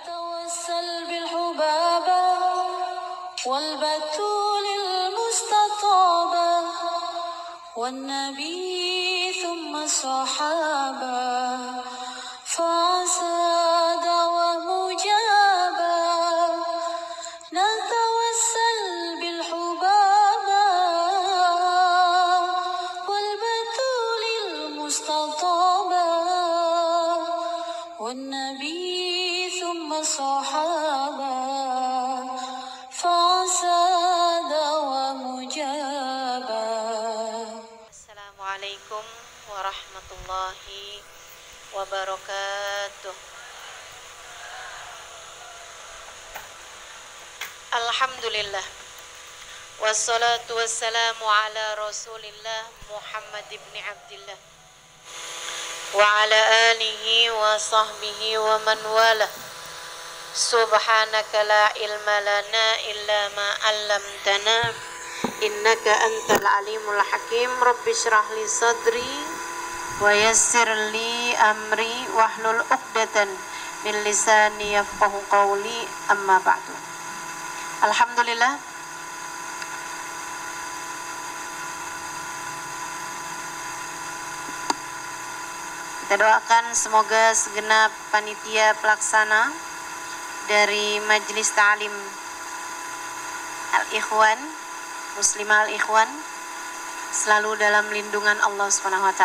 توسل بالحبابة والبتول المستطابة والنبي ثم الصحابة فعسى دعوة مجابة نتوسل بالحبابة والبتول المستطابة والنبي ثم الصحابة فعسى دعوة مجابة. السلام عليكم ورحمة الله وبركاته. Alhamdulillah wassalatu wassalamu ala rasulillah Muhammad ibn Abdillah wa ala alihi wa sahbihi wa man wala. Subhanaka la ilma lana illa ma 'allamtana innaka antal alimul hakim. Rabbi shrah li sadri wa yassir li amri wahlul 'uqdatan min lisani yafqahu qawli, amma ba'du. Alhamdulillah, kita doakan semoga segenap panitia pelaksana dari Majelis Ta'lim Al-Ikhwan, Muslimah Al-Ikhwan, selalu dalam lindungan Allah SWT.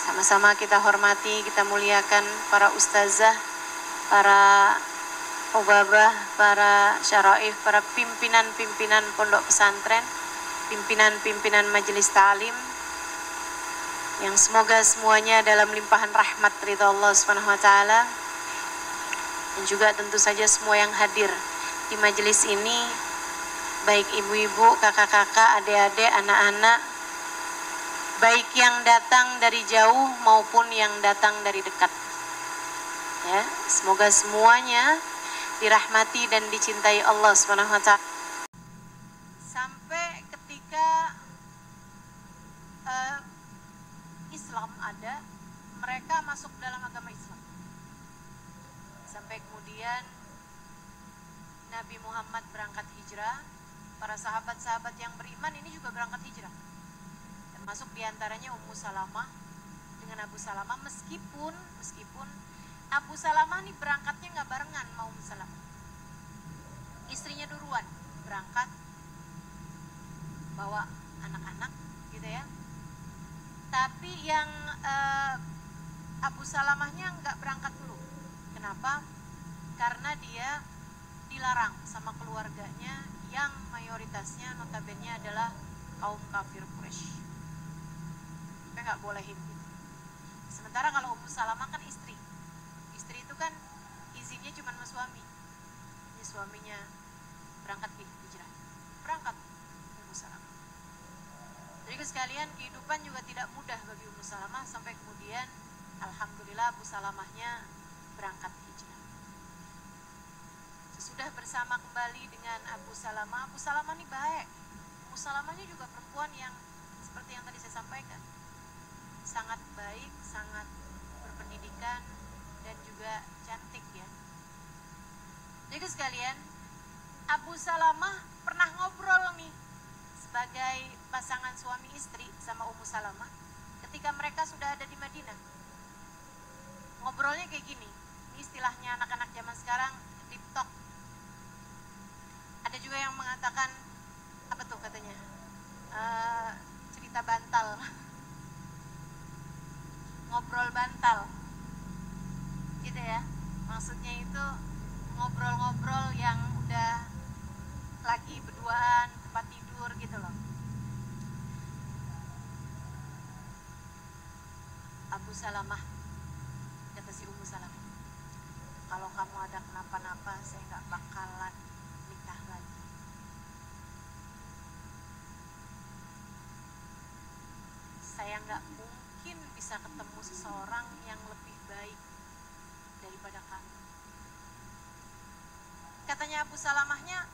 Sama-sama kita hormati, kita muliakan para ustazah, para ubabah, para syaraif, para pimpinan-pimpinan pondok pesantren, pimpinan-pimpinan majelis ta'lim, yang semoga semuanya dalam limpahan rahmat ridha Allah SWT, dan juga tentu saja semua yang hadir di majelis ini, baik ibu-ibu, kakak-kakak, adik-adik, anak-anak, baik yang datang dari jauh maupun yang datang dari dekat. Ya, semoga semuanya dirahmati dan dicintai Allah SWT. Sampai ketika Islam ada, mereka masuk dalam agama Islam. Sampai kemudian Nabi Muhammad berangkat hijrah, para sahabat-sahabat yang beriman ini juga berangkat hijrah. Termasuk diantaranya Ummu Salamah dengan Abu Salamah, meskipun Abu Salamah nih berangkatnya nggak barengan sama Ummu Salamah. Istrinya duluan berangkat, bawa anak-anak gitu ya. Tapi yang Abu Salamahnya nggak berangkat dulu. Kenapa? Karena dia dilarang sama keluarganya yang mayoritasnya notabene adalah kaum kafir Quraisy. Mereka nggak bolehin gitu. Sementara kalau Ummu Salamah kan istri itu kan izinnya cuma sama suami. Ini suaminya berangkat hijrah, berangkat Ummu Salamah. Jadi sekalian, kehidupan juga tidak mudah bagi Ummu Salamah sampai kemudian alhamdulillah Abu Salamahnya berangkat hijrah. Sesudah bersama kembali dengan Abu Salamah ini baik. Ummu Salamahnya juga perempuan yang seperti yang tadi saya sampaikan, sangat baik, sangat berpendidikan, dan juga cantik ya. Jadi sekalian, Abu Salamah pernah ngobrol nih sebagai pasangan suami istri sama Ummu Salamah ketika mereka sudah ada di Madinah. Ngobrolnya kayak gini, ini istilahnya anak-anak zaman sekarang, deep talk. Ada juga yang mengatakan, apa tuh katanya, cerita bantal, ngobrol bantal gitu ya. Maksudnya itu ngobrol-ngobrol yang udah lagi berduaan tempat tidur gitu loh. Abu Salamah, kata si Ummu Salamah, kalau kamu ada kenapa-napa saya gak bakalan nikah lagi. Saya gak mungkin bisa ketemu seseorang yang lebih baik daripada kamu. Katanya Abu Salamahnya,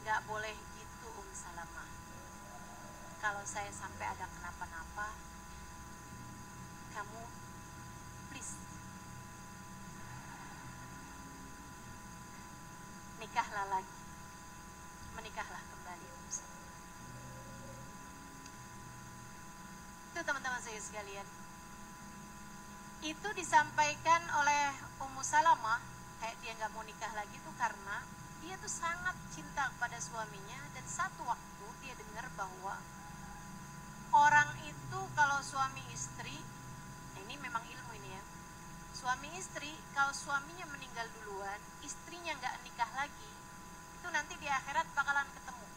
gak boleh gitu Ummu Salamah. Kalau saya sampai ada kenapa-napa, menikahlah lagi. Menikahlah kembali. Itu teman-teman saya sekalian. Itu disampaikan oleh Ummu Salamah, kayak dia nggak mau nikah lagi tuh karena dia tuh sangat cinta kepada suaminya, dan satu waktu dia dengar bahwa orang itu kalau suami istri, ini memang ilmu ini ya, suami istri kalau suaminya meninggal duluan, istrinya nggak nikah lagi, itu nanti di akhirat bakalan ketemu.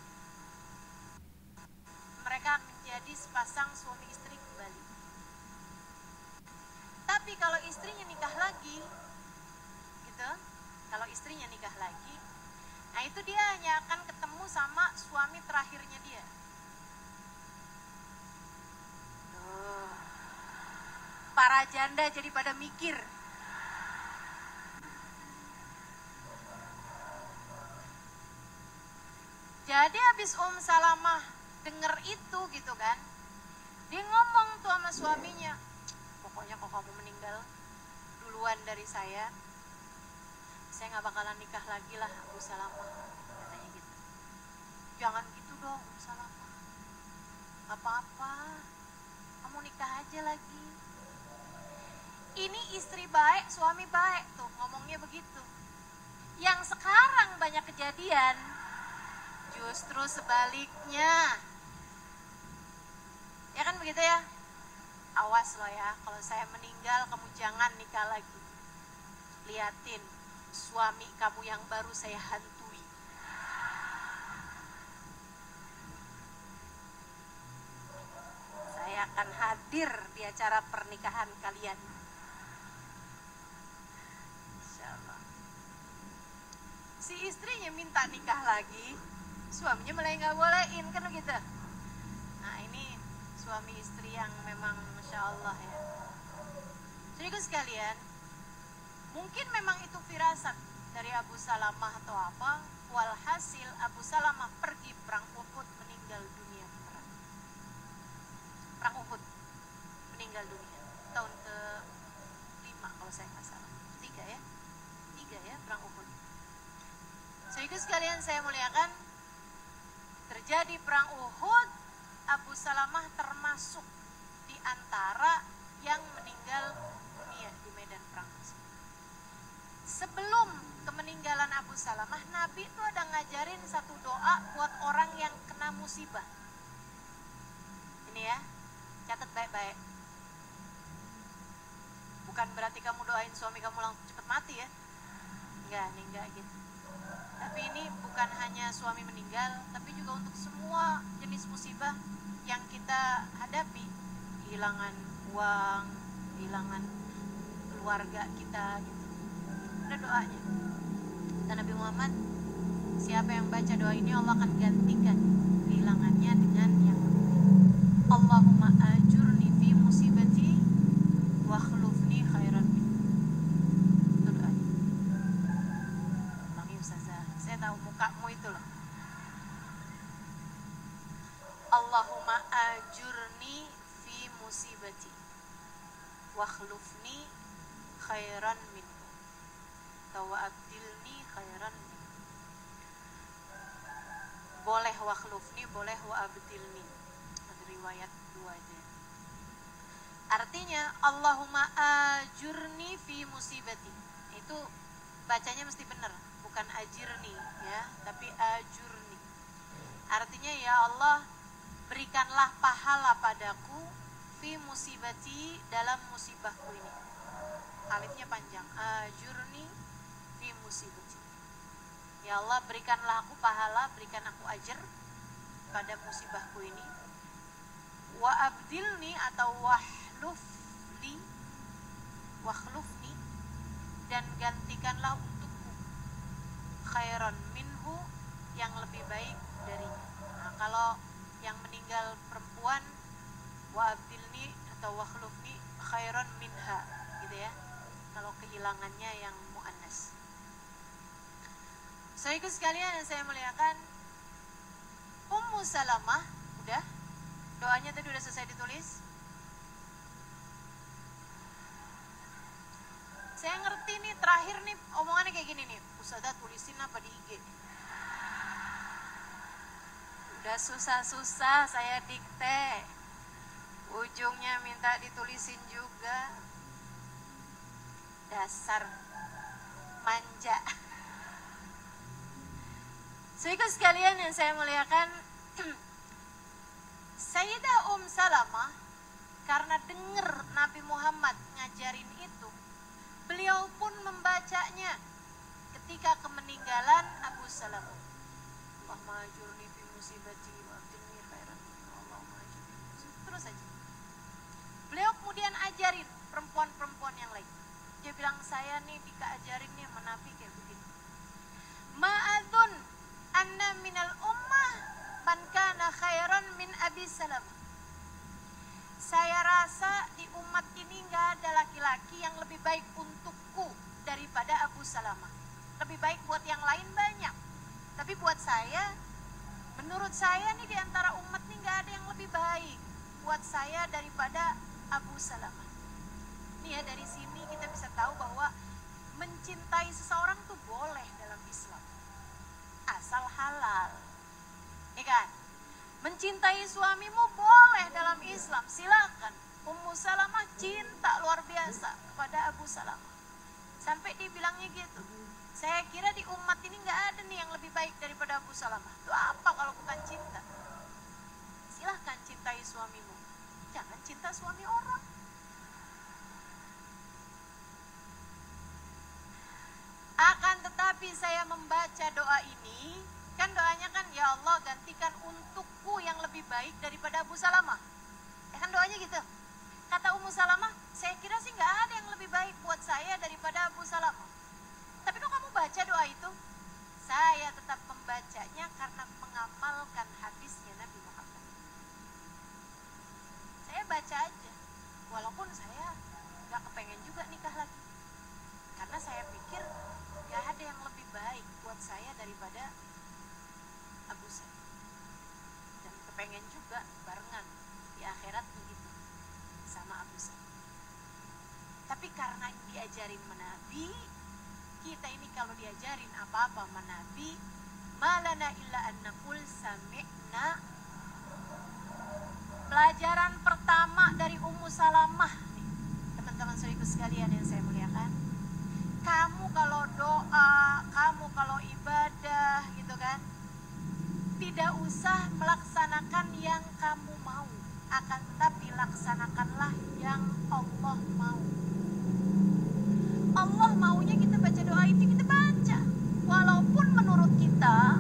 Mereka menjadi sepasang suami istri kembali. Tapi kalau istrinya nikah lagi, gitu, kalau istrinya nikah lagi, nah itu dia hanya akan ketemu sama suami terakhirnya dia. Tuh. Para janda jadi pada mikir. Jadi habis Salamah denger itu gitu kan, dia ngomong tuh sama suaminya, pokoknya kalau kamu meninggal duluan dari saya nggak bakalan nikah lagi lah Abu Salamah, katanya gitu. Jangan gitu dong Salamah, gak apa-apa, kamu nikah aja lagi. Ini istri baik, suami baik tuh ngomongnya begitu. Yang sekarang banyak kejadian justru sebaliknya. Ya kan begitu ya? Awas lo ya, kalau saya meninggal kamu jangan nikah lagi. Liatin, suami kamu yang baru saya hantui. Saya akan hadir di acara pernikahan kalian. Insyaallah. Si istrinya minta nikah lagi, suaminya malah nggak bolehin, kan begitu. Nah ini suami istri yang memang Masya Allah ya. Jadi sekalian, mungkin memang itu firasat dari Abu Salamah atau apa. Walhasil Abu Salamah pergi perang Uhud, meninggal dunia perang. Perang Uhud, meninggal dunia tahun ke-5 kalau saya nggak salah. 3 ya perang Uhud. Jadi sekalian saya muliakan, terjadi perang Uhud, Abu Salamah termasuk di antara yang meninggal dunia di medan perang tersebut. Sebelum kemeninggalan Abu Salamah, Nabi itu ada ngajarin satu doa buat orang yang kena musibah. Ini ya, catat baik-baik. Bukan berarti kamu doain suami kamu langsung cepat mati ya. Enggak gitu. Tapi ini bukan hanya suami meninggal, tapi juga untuk semua jenis musibah yang kita hadapi. Kehilangan uang, kehilangan keluarga kita gitu. Ada doanya. Dan Nabi Muhammad, siapa yang baca doa ini Allah akan gantikan kehilangannya dengan yang lebih baik. Allahumma ajurni fi musibati wa akhlufni khairan min. Itu doanya. Bang Ustazah, saya tahu mukamu itu loh. Allahumma ajurni fi musibati wa akhlufni khairan min. Wa abdilni khairan. Boleh wa akhlufni, boleh wa abdilni. Ada riwayat 2 aja. Artinya Allahumma ajurni fi musibati. Itu bacanya mesti benar, bukan ajirni ya, tapi ajurni. Artinya ya Allah, berikanlah pahala padaku fi musibati, dalam musibahku ini. Alifnya panjang. Ajurni fi musibati. Ya Allah, berikanlah aku pahala, berikan aku ajar pada musibahku ini. Wa abdilni atau wakhlufni, dan gantikanlah untukku khairan minhu, yang lebih baik darinya. Nah, kalau yang meninggal perempuan, wa abdilni atau wakhlufni khairan minha, gitu ya. Kalau kehilangannya yang muannas. Saudaraku sekalian yang saya muliakan, Ummu Salamah, udah? Doanya tadi udah selesai ditulis? Saya ngerti nih terakhir nih omongannya kayak gini nih, Ustazah tulisin apa di IG. Udah susah-susah saya dikte, ujungnya minta ditulisin juga. Dasar manja. Saudara sekalian yang saya muliakan, Sayyidah Salamah karena dengar Nabi Muhammad ngajarin itu, beliau pun membacanya ketika kemeninggalan Abu Salamah. Allahumma ajurni fi musibati wa qini khairan. Allahumma ajurni fi musibati. Terus aja. Beliau kemudian ajarin perempuan-perempuan yang lain. Dia bilang, saya nih dikajarin nih sama Nabi kayak begini. Ma'adun anna minal ummah man kana khairan min Abi Salamah. Saya rasa di umat ini gak ada laki-laki yang lebih baik untukku daripada Abu Salamah. Lebih baik buat yang lain banyak, tapi buat saya, menurut saya nih di antara umat nih gak ada yang lebih baik buat saya daripada Abu Salamah. Nih ya, dari sini kita bisa tahu bahwa mencintai seseorang tuh boleh dalam Islam, asal halal, ya kan? Mencintai suamimu boleh dalam Islam, silakan. Ummu Salamah cinta luar biasa kepada Abu Salamah, sampai dibilangnya gitu, saya kira di umat ini gak ada nih yang lebih baik daripada Abu Salamah. Itu apa kalau bukan cinta? Silahkan cintai suamimu, jangan cinta suami orang. Akan tetapi saya membaca doa ini, kan doanya kan, ya Allah gantikan untukku yang lebih baik daripada Abu Salamah. Ya kan doanya gitu. Kata Ummu Salamah, saya kira sih gak ada yang lebih baik buat saya daripada Abu Salamah. Tapi kok kamu baca doa itu? Saya tetap membacanya karena mengamalkan hadisnya Nabi Muhammad. Saya baca aja, walaupun saya gak kepengen juga nikah lagi. Karena saya pikir gak ada yang lebih baik buat saya daripada Abu Salamah. Dan kepengen juga barengan di akhirat begitu sama Abu Salamah. Tapi karena diajarin Nabi, kita ini kalau diajarin apa-apa sama Nabi, malana illa an naqul sami'na. Pelajaran pertama dari Ummu Salamah nih, teman-teman saudaraku sekalian yang saya muliakan, kamu kalau doa, kamu kalau ibadah gitu kan, tidak usah melaksanakan yang kamu mau, akan tetapi laksanakanlah yang Allah mau. Allah maunya kita baca doa itu, kita baca. Walaupun menurut kita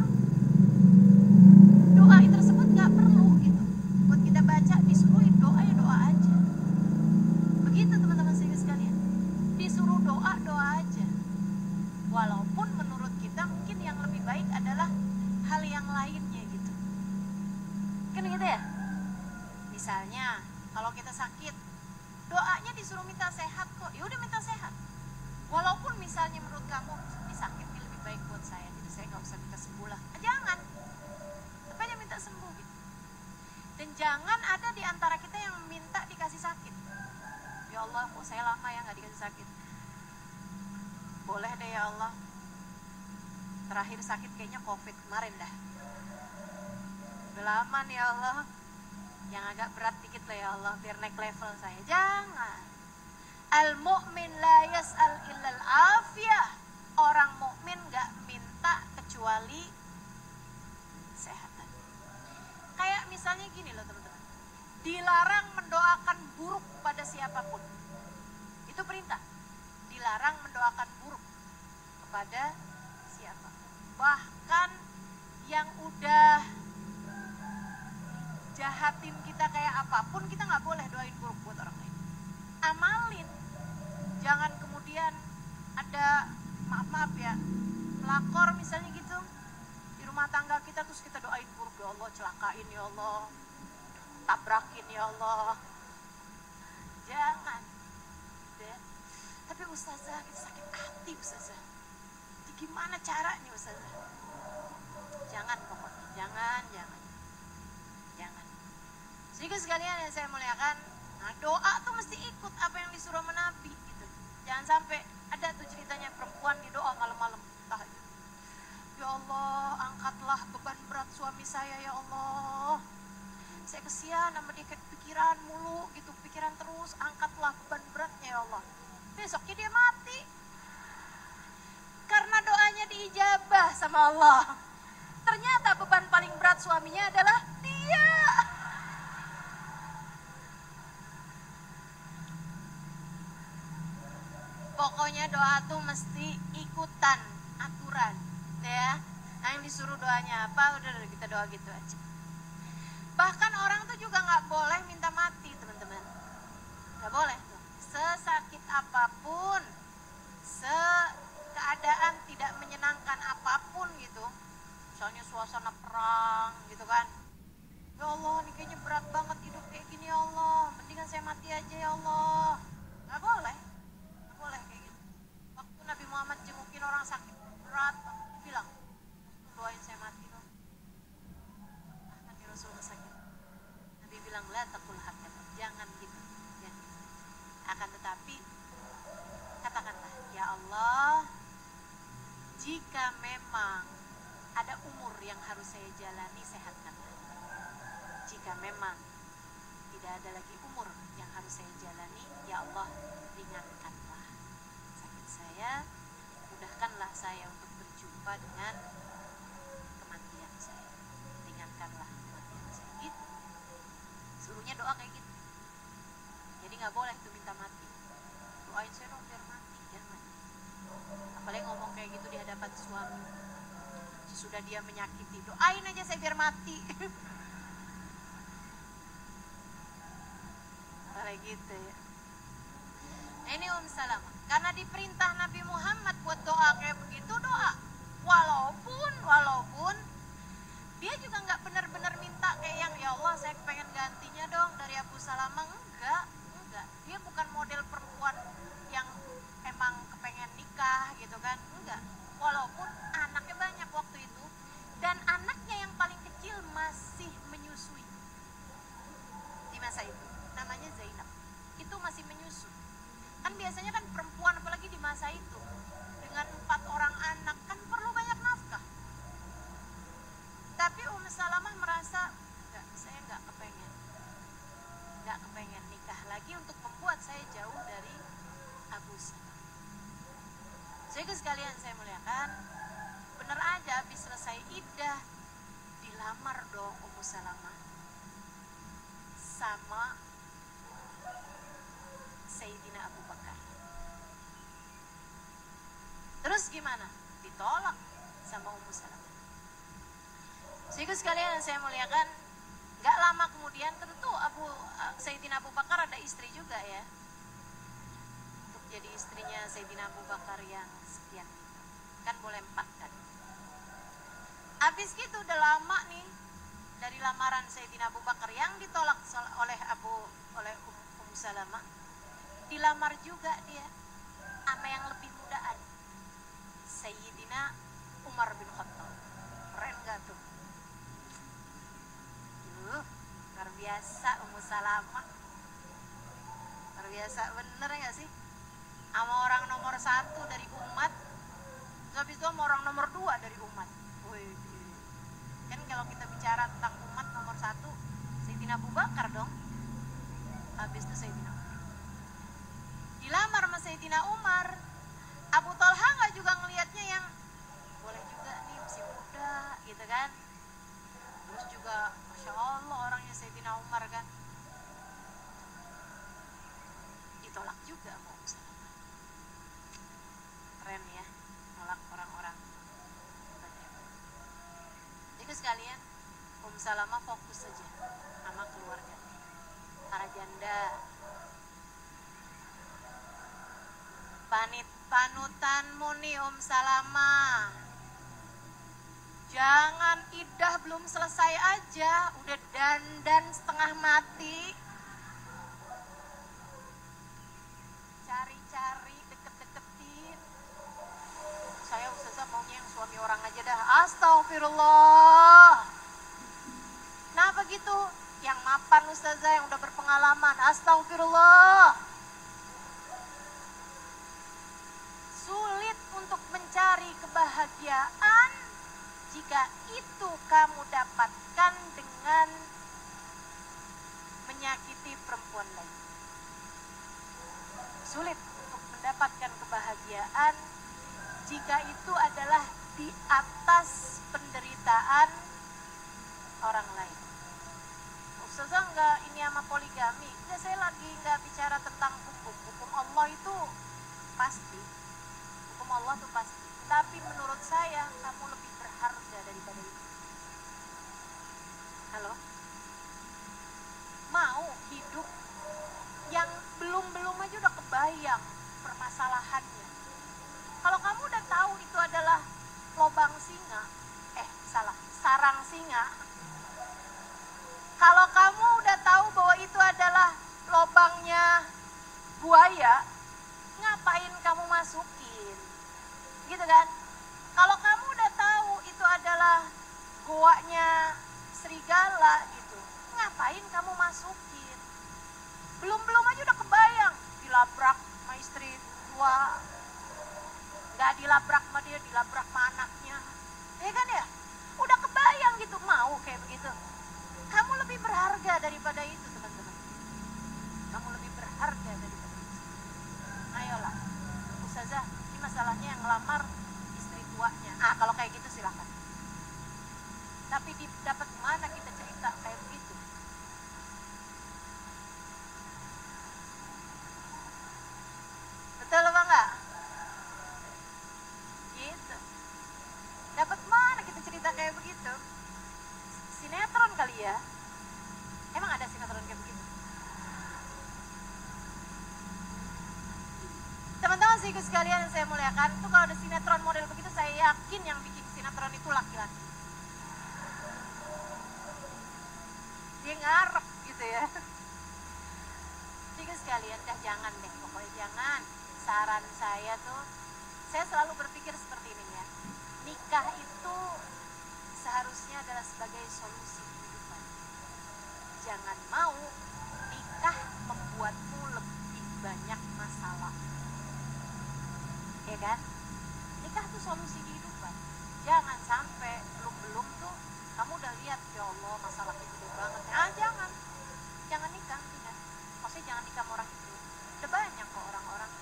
doa tersebut gak perlu gitu buat kita baca, disuruhin doa ya doa aja. Begitu teman-teman sekalian, disuruh doa, doa aja. Walaupun menurut kita mungkin yang lebih baik adalah hal yang lainnya gitu. Kan gitu ya? Misalnya kalau kita sakit, doanya disuruh minta sehat kok. Ya udah minta sehat. Walaupun misalnya menurut kamu ini sakit ini lebih baik buat saya, jadi saya gak usah minta sembuh lah. Jangan. Tapi aja minta sembuh gitu. Dan jangan ada di antara kita yang minta dikasih sakit. Ya Allah, kok saya lama ya gak dikasih sakit. Boleh deh ya Allah. Terakhir sakit kayaknya COVID kemarin dah. Udah lama nih ya Allah. Yang agak berat dikit lah ya Allah, biar naik level saya. Jangan. Al-mu'min la yas'al illal afiyah. Orang mukmin gak minta kecuali kesehatan. Kayak misalnya gini loh teman-teman, dilarang mendoakan buruk pada siapapun. Itu perintah. Dilarang mendoakan buruk kepada siapa. Bahkan yang udah jahatin kita kayak apapun, kita gak boleh doain buruk buat orang lain. Amalin. Jangan kemudian ada, maaf ya, pelakor misalnya gitu di rumah tangga kita, terus kita doain buruk, ya Allah celakain ya Allah, tabrakin ya Allah. Jangan ya. Tapi ustazah, kita sakit hati ustazah, gimana caranya ustazah? Jangan pokoknya, jangan. Jadi sekalian yang saya muliakan, nah doa tuh mesti ikut apa yang disuruh sama Nabi gitu. Jangan sampai Ada tuh ceritanya perempuan di doa malam-malam tahajud. Ya Allah, angkatlah beban berat suami saya ya Allah. Saya kesian sama dia, kayak pikiran mulu gitu, pikiran terus, angkatlah beban beratnya ya Allah. Besoknya dia mati. Karena doanya diijabah sama Allah. Ternyata beban paling berat suaminya adalah dia. Pokoknya doa tuh mesti ikutan aturan, ya. Nah, yang disuruh doanya apa, udah kita doa gitu aja. Bahkan orang tuh juga nggak boleh minta mati, teman-teman. Nggak boleh tuh. Sesakit apapun, keadaan tidak menyenangkan apapun gitu. Misalnya suasana perang gitu kan. Ya Allah, ini kayaknya berat banget hidup kayak gini ya Allah. Mendingan saya mati aja ya Allah. Nggak boleh. Nggak boleh kayak gitu. Waktu Nabi Muhammad jengukin orang sakit berat, bilang, doain saya mati dong. Nanti Rasulullah sakit. Nabi bilang, la taqul hakata, jangan gitu. Jangan gitu. Akan tetapi, katakanlah, ya Allah, jika memang ada umur yang harus saya jalani, sehatkanlah. Jika memang tidak ada lagi umur yang harus saya jalani, ya Allah, ringankanlah sakit saya, mudahkanlah saya untuk berjumpa dengan kematian saya, ringankanlah kematian saya. Gitu, suruhnya doa kayak gitu. Jadi nggak boleh tuh minta mati. Doain saya dong biar mati, jangan. Apalagi ngomong kayak gitu di hadapan suami. Sesudah dia menyakiti, doain aja saya biar mati. Kayak gitu ya. Ini Salamah, karena diperintah Nabi Muhammad buat doa kayak begitu, doa. Walaupun dia juga nggak benar-benar minta kayak yang, ya Allah saya pengen gantinya dong dari Abu Salamah. Enggak. Dia bukan model perempuan yang emang kepengen nikah gitu kan, enggak. Walaupun anaknya banyak waktu itu, dan anaknya yang paling kecil masih menyusui di masa itu, namanya Zainab. Itu masih menyusui. Kan biasanya kan perempuan apalagi di masa itu dengan 4 orang anak kan perlu banyak nafkah. Tapi Salamah merasa, enggak, saya enggak kepengen nikah lagi untuk membuat saya jauh dari Abu Salamah. Sehingga sekalian saya muliakan, bener aja habis selesai iddah dilamar dong Ummu Salamah sama Sayyidina Abu Bakar. Terus gimana? Ditolak sama Ummu Salamah. Sehingga sekalian saya muliakan, gak lama kemudian tentu Sayyidina Abu Bakar ada istri juga ya. Untuk jadi istrinya Sayyidina Abu Bakar yang sekian itu. Kan boleh 4 kan. Habis gitu udah lama nih dari lamaran Sayyidina Abu Bakar yang ditolak oleh Ummu Salamah. Dilamar juga dia sama yang lebih mudaan, Sayyidina Umar bin Khattab. Keren gak tuh? Luar biasa Ummu Salamah. Luar biasa bener gak sih? Sama orang nomor 1 dari umat, terus habis itu sama orang nomor 2 dari umat. Wih, kan kalau kita bicara tentang umat nomor 1 Sayyidina Abu Bakar dong. Habis itu Sayyidina Umar. Dilamar sama Sayyidina Umar. Abu Talha gak juga ngelihatnya yang boleh juga nih masih muda gitu kan. Terus juga Masya Allah orangnya Sayyidina Umar kan. Ditolak juga sama Ummu Salamah. Keren ya, nolak orang-orang. Jadi sekalian Ummu Salamah fokus saja sama keluarga, para janda. Panutanmu nih Salamah, jangan iddah belum selesai aja udah dandan setengah mati, cari-cari deket-deketin. Saya ustazah maunya yang suami orang aja dah. Astagfirullah. Kenapa gitu? Yang mapan ustazah, yang udah berpengalaman. Astagfirullah. kebahagiaan jika itu kamu dapatkan dengan menyakiti perempuan lain. Sulit untuk mendapatkan kebahagiaan jika itu adalah di atas penderitaan orang lain. Ustazah enggak ini sama poligami. Ya saya lagi enggak bicara tentang hukum. Hukum Allah itu pasti. Hukum Allah itu pasti. Tapi menurut saya kamu lebih berharga daripada itu. Halo? Mau hidup yang belum aja udah kebayang permasalahannya. Kalau kamu udah tahu itu adalah lobang singa, sarang singa. Kalau kamu udah tahu bahwa itu adalah lobangnya buaya, ngapain kamu masukin? Gitu kan? Kalau kamu udah tahu itu adalah goanya serigala gitu, ngapain kamu masukin? Belum aja udah kebayang dilabrak sama istri tua, nggak dilabrak sama dia, dilabrak sama anaknya, ya kan ya? Udah kebayang gitu, mau kayak begitu. Kamu lebih berharga daripada itu, teman-teman. Kamu lebih berharga daripada itu. Ayolah, Ustazah, ini masalahnya yang ngelamar istri tuanya. Kalau kayak gitu silakan. Tapi dapat mana kita cerita kayak begitu? Betul apa enggak? Gitu. Dapat mana kita cerita kayak begitu? Sinetron kali ya? Emang ada sinetron kayak begitu? Teman-teman sih sekalian yang saya muliakan, itu kalau ada sinetron model begitu, saya yakin yang bikin sinetron itu laki-laki. Dia ngarep gitu ya. Jadi sekalian, jangan deh, pokoknya jangan. Saran saya tuh, saya selalu berpikir seperti ini ya. Nikah itu seharusnya adalah sebagai solusi kehidupan. Jangan mau nikah membuatmu lebih banyak masalah. Ya kan? Nikah tuh solusi kehidupan. Jangan sampai belum tuh kamu udah lihat, ya Allah masalahnya gede banget. Jangan nikah, tidak. Maksudnya jangan nikah sama orang itu. Udah banyak kok orang-orang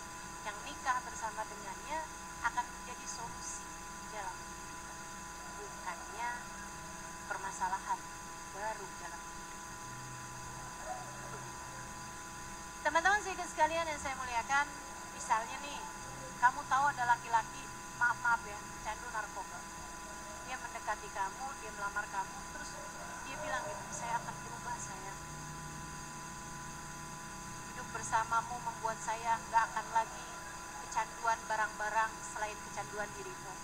yang nikah bersama dengannya akan menjadi solusi dalam kehidupan. Bukannya permasalahan baru dalam hidup. Teman-teman sekalian yang saya muliakan, misalnya nih, kamu tahu ada laki-laki, maaf ya, candu narkoba. Dia mendekati kamu, dia melamar kamu, terus dia bilang gitu, saya akan berubah sayang. Hidup bersamamu membuat saya nggak akan lagi kecanduan barang-barang selain kecanduan dirimu.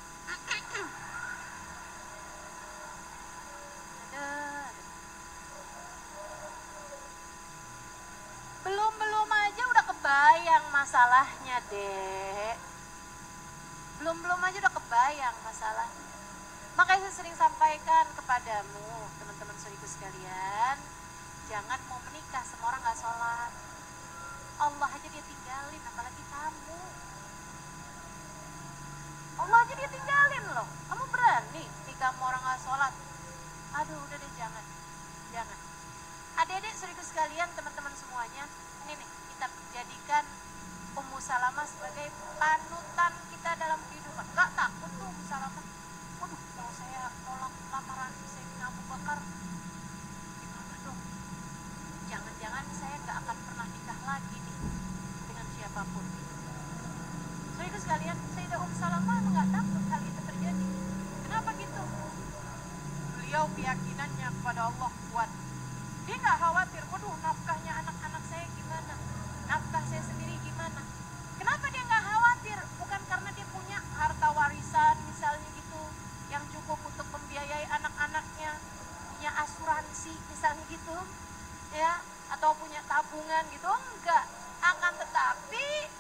Belum aja udah kebayang masalahnya, Dek. Belum aja udah kebayang masalahnya. Makanya saya sering sampaikan kepadamu, teman-teman saudariku sekalian, jangan mau menikah sama orang gak sholat. Allah aja dia tinggalin, apalagi kamu. Allah aja dia tinggalin loh. Kamu berani nikah sama orang gak sholat? Aduh, udah deh, jangan. Adik-adik saudariku sekalian, teman-teman semuanya, ini nih, kita jadikan Ummu Salamah sebagai panutan kita dalam kehidupan. Gak takut tuh Ummu Salamah. Waduh, kalau saya tolak lamaran Sayyidina Abu Bakar, gimana dong? Jangan-jangan saya gak akan pernah nikah lagi nih dengan siapapun. Saudariku sekalian, Sayyidah Ummu Salamah emang gak takut hal itu terjadi. Kenapa gitu? Beliau keyakinannya kepada Allah kuat. Dia gak khawatir, waduh nafkahnya anak-anak saya gimana? Nafkah saya sendiri gimana? Kenapa dia gak khawatir? Bukan karena dia punya harta warisan misalnya gitu, yang cukup untuk membiayai anak-anaknya, punya asuransi misalnya gitu, ya, atau punya tabungan gitu, enggak. Akan tetapi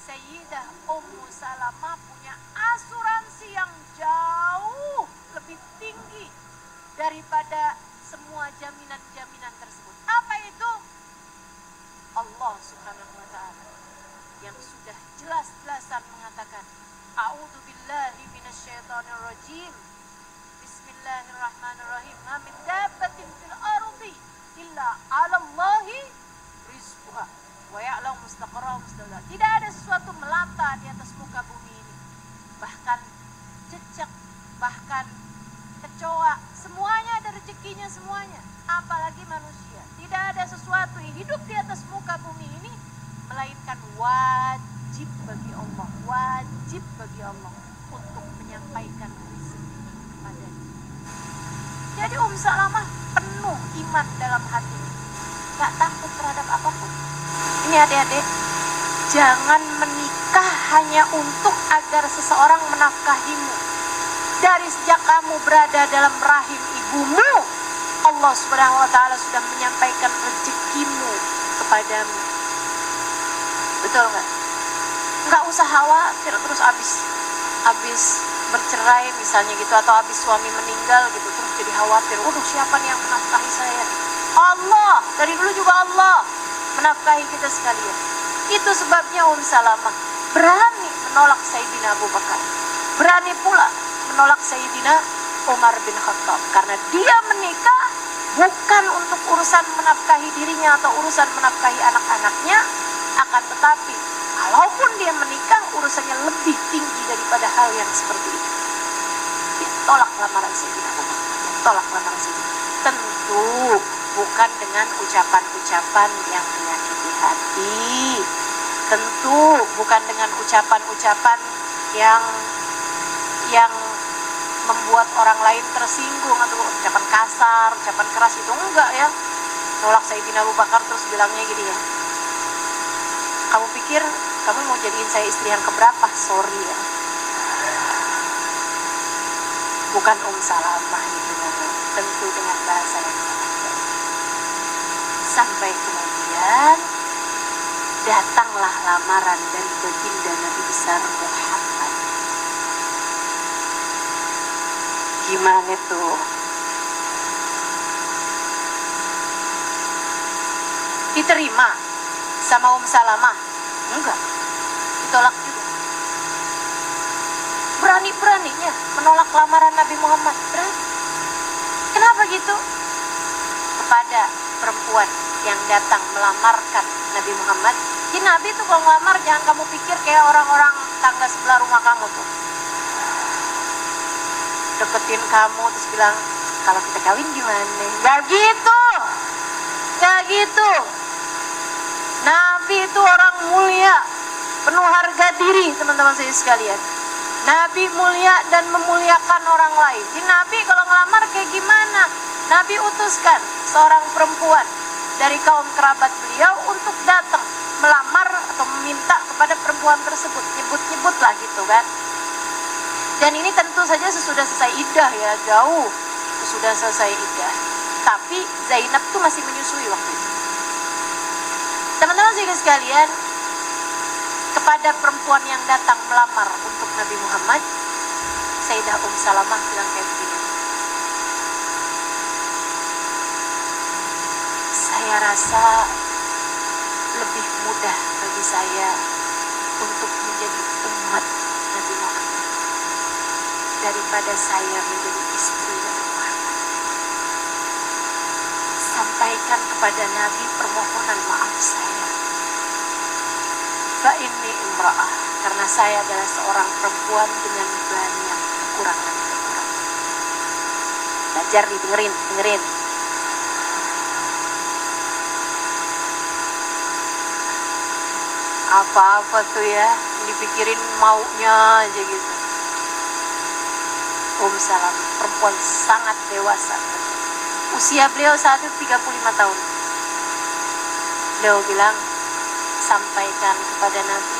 Sayyidah Ummu Salamah punya asuransi yang jauh lebih tinggi daripada semua jaminan-jaminan tersebut. Apa itu? Allah Subhanahu wa ta'ala yang sudah jelas-jelasan mengatakan, A'udzu billahi minasyaitonir rajim. Bismillahirrahmanirrahim. Ma min dabbatin fil ardi illa 'alallahi rizquha wa ya'lamu mustaqarraha wa mustaqarraha. Tidak ada sesuatu melata di atas muka bumi ini. Bahkan cecek, bahkan kecoa, semuanya ada rezekinya semuanya. Apalagi manusia. Tidak ada sesuatu yang hidup di atas muka bumi ini melainkan wajib bagi Allah, wajib bagi Allah untuk menyampaikan rezeki kepadanya. Jadi Salamah penuh iman dalam hatinya, gak takut terhadap apapun. Ini adik-adik, jangan menikah hanya untuk agar seseorang menafkahimu. Dari sejak kamu berada dalam rahim ibumu, Allah Subhanahu wa Ta'ala sudah menyampaikan rezekimu kepadamu. Betul nggak? Nggak usah khawatir terus abis bercerai misalnya gitu, atau abis suami meninggal gitu terus jadi khawatir. Waduh, siapa nih yang menafkahi saya? Allah, dari dulu juga Allah menafkahi kita sekalian. Itu sebabnya Salamah berani menolak Sayyidina Abu Bakar, berani pula menolak Sayyidina Umar bin Khattab, karena dia menikah bukan untuk urusan menafkahi dirinya atau urusan menafkahi anak-anaknya, akan tetapi kalaupun dia menikah urusannya lebih tinggi daripada hal yang seperti itu. Dia tolak lamaran Sayyidina Abu Bakar, tolak lamaran Sayyidina. Tentu bukan dengan ucapan-ucapan yang menyakiti hati, tentu bukan dengan ucapan-ucapan yang membuat orang lain tersinggung atau ucapan kasar, ucapan keras, itu enggak ya. Nolak Sayyidina Abu Bakar terus bilangnya gini ya, kamu pikir kamu mau jadiin saya istri yang keberapa? Sorry ya, bukan Salamah itu namanya. Tentu dengan bahasa yang sangat baik. Sampai kemudian datanglah lamaran dari baginda Nabi besar Muhammad. Gimana tuh? Diterima sama Salamah? Enggak, ditolak juga. Berani-beraninya menolak lamaran Nabi Muhammad, berani. Kenapa gitu? Kepada perempuan yang datang melamarkan Nabi Muhammad. Di Nabi tuh kalau ngelamar jangan kamu pikir kayak orang-orang tangga sebelah rumah kamu tuh, deketin kamu terus bilang kalau kita kawin gimana? Gak gitu, gak gitu. Nabi itu orang mulia, penuh harga diri teman-teman saya sekalian. Nabi mulia dan memuliakan orang lain. Di Nabi kalau ngelamar kayak gimana? Nabi utuskan seorang perempuan dari kaum kerabat beliau untuk datang melamar atau meminta kepada perempuan tersebut. Nyebut-nyebut lah gitu kan. Dan ini tentu saja sesudah selesai iddah ya, jauh sesudah selesai iddah. Tapi Zainab tuh masih menyusui waktu itu. Teman-teman sekalian, kepada perempuan yang datang melamar untuk Nabi Muhammad, Sayyidah Salamah bilang kayak begini, saya rasa lebih mudah bagi saya untuk menjadi umat Nabi Muhammad daripada saya menjadi istri Nabi Muhammad. Sampaikan kepada Nabi permohonan maaf saya. Fa'inni imra'ah, karena saya adalah seorang perempuan dengan banyak kekurangan-kekurangan. Belajar nih, dengerin. Apa-apa tuh ya, dipikirin maunya aja gitu. Salamah, perempuan sangat dewasa. Usia beliau saat itu 35 tahun. Beliau bilang, sampaikan kepada Nabi,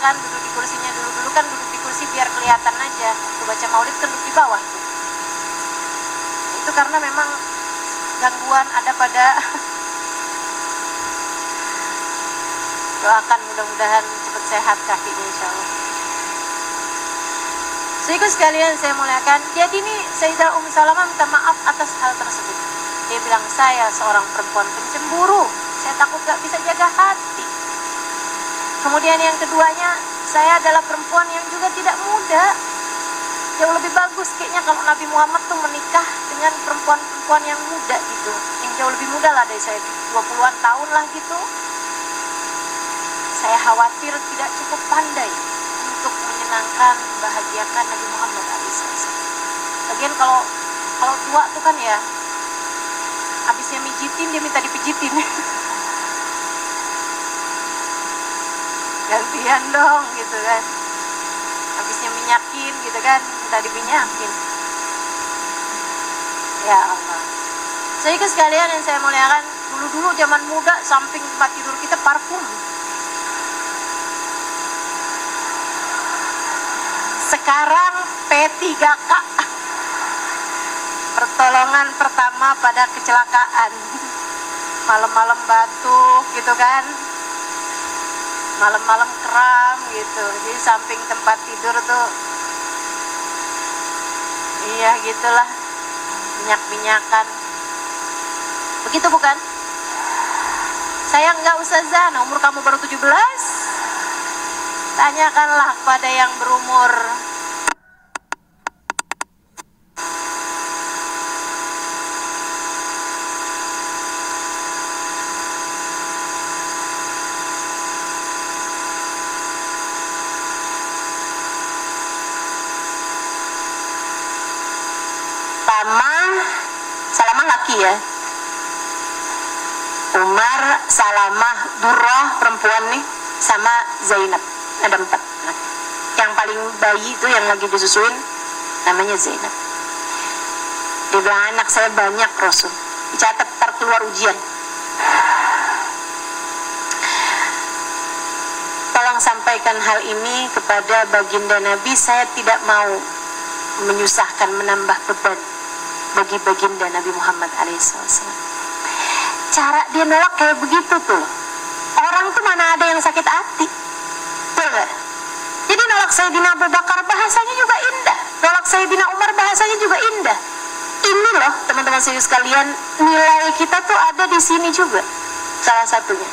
kan, duduk di kursinya. Dulu kan duduk di kursi biar kelihatan aja. Waktu baca maulid kan duduk di bawah tuh. Itu karena memang gangguan ada pada doakan mudah-mudahan cepat sehat kakinya insyaallah. Saudaraku sekalian saya muliakan, jadi nih Sayyidah Ummu Salamah minta maaf atas hal tersebut. Dia bilang, saya seorang perempuan pencemburu, saya takut gak bisa jaga hati. Kemudian yang keduanya, saya adalah perempuan yang juga tidak muda. Jauh lebih bagus kayaknya kalau Nabi Muhammad tuh menikah dengan perempuan-perempuan yang muda gitu, yang jauh lebih muda lah dari saya, 20-an tahun lah gitu. Saya khawatir tidak cukup pandai untuk menyenangkan, membahagiakan Nabi Muhammad SAW. Lagian kalau tua tuh kan ya, habisnya mijitin dia minta dipijitin. Gantian dong gitu kan. Habisnya minyakin gitu kan, minta diminyakin. Ya Allah. Saudara sekalian yang saya muliakan, dulu zaman muda samping tempat tidur kita parfum. Sekarang P3K, pertolongan pertama pada kecelakaan. Malam-malam batuk gitu kan, malam-malam kram gitu. Jadi samping tempat tidur tuh, iya gitulah, minyak-minyakan. Begitu bukan? Saya enggak Ustazah, umur kamu baru 17. Tanyakanlah kepada yang berumur. Salamah laki ya. Umar, Salamah, Durrah perempuan nih, sama Zainab. Ada 4 anak. Yang paling bayi itu yang lagi disusuin namanya Zainab. Dia bilang, anak saya banyak Rasul, dicatat ntar keluar ujian. Tolong sampaikan hal ini kepada baginda Nabi. Saya tidak mau menyusahkan, menambah beban bagi baginda Nabi Muhammad SAW. Cara dia nolak kayak begitu tuh. Orang tuh mana ada yang sakit hati, betul gak? Jadi nolak Sayyidina Abu Bakar bahasanya juga indah, nolak Sayyidina Umar bahasanya juga indah. Ini loh teman-teman serius sekalian, nilai kita tuh ada di sini juga. Salah satunya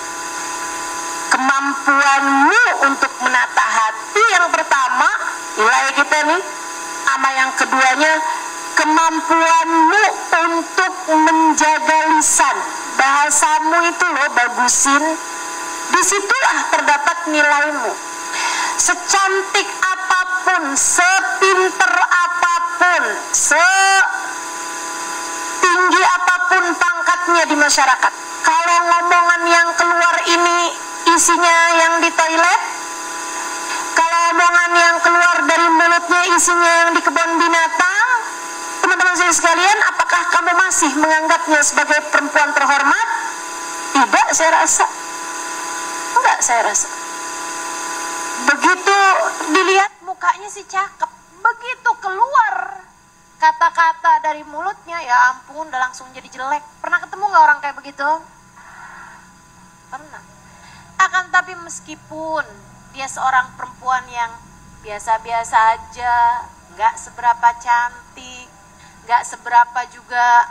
kemampuanmu untuk menata hati, yang pertama nilai kita nih. Sama yang keduanya, kemampuanmu untuk menjaga lisan, bahasamu itu loh bagusin. Disitulah terdapat nilaimu. Secantik apapun, sepinter apapun, setinggi apapun pangkatnya di masyarakat, kalau ngomongan yang keluar ini isinya yang di toilet, kalau omongan yang keluar dari mulutnya isinya yang di kebun binatang, teman-teman saya sekalian, apakah kamu masih menganggapnya sebagai perempuan terhormat? Tidak, saya rasa. Enggak, saya rasa. Begitu dilihat mukanya sih cakep, begitu keluar kata-kata dari mulutnya, ya ampun, udah langsung jadi jelek. Pernah ketemu nggak orang kayak begitu? Pernah. Akan tapi meskipun dia seorang perempuan yang biasa-biasa aja, nggak seberapa cantik, nggak seberapa juga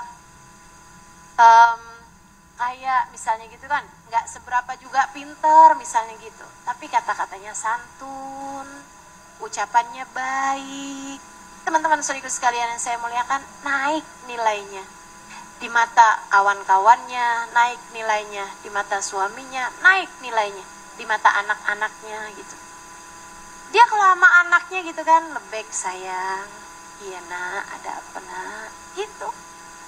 kayak misalnya gitu kan, nggak seberapa juga pinter misalnya gitu, tapi kata-katanya santun, ucapannya baik. Teman-teman saudaraku sekalian yang saya muliakan, naik nilainya di mata kawan-kawannya, naik nilainya di mata suaminya, naik nilainya di mata anak-anaknya gitu. Dia kalau sama anaknya gitu kan, lebek sayang, iya nak, ada apa nak, gitu.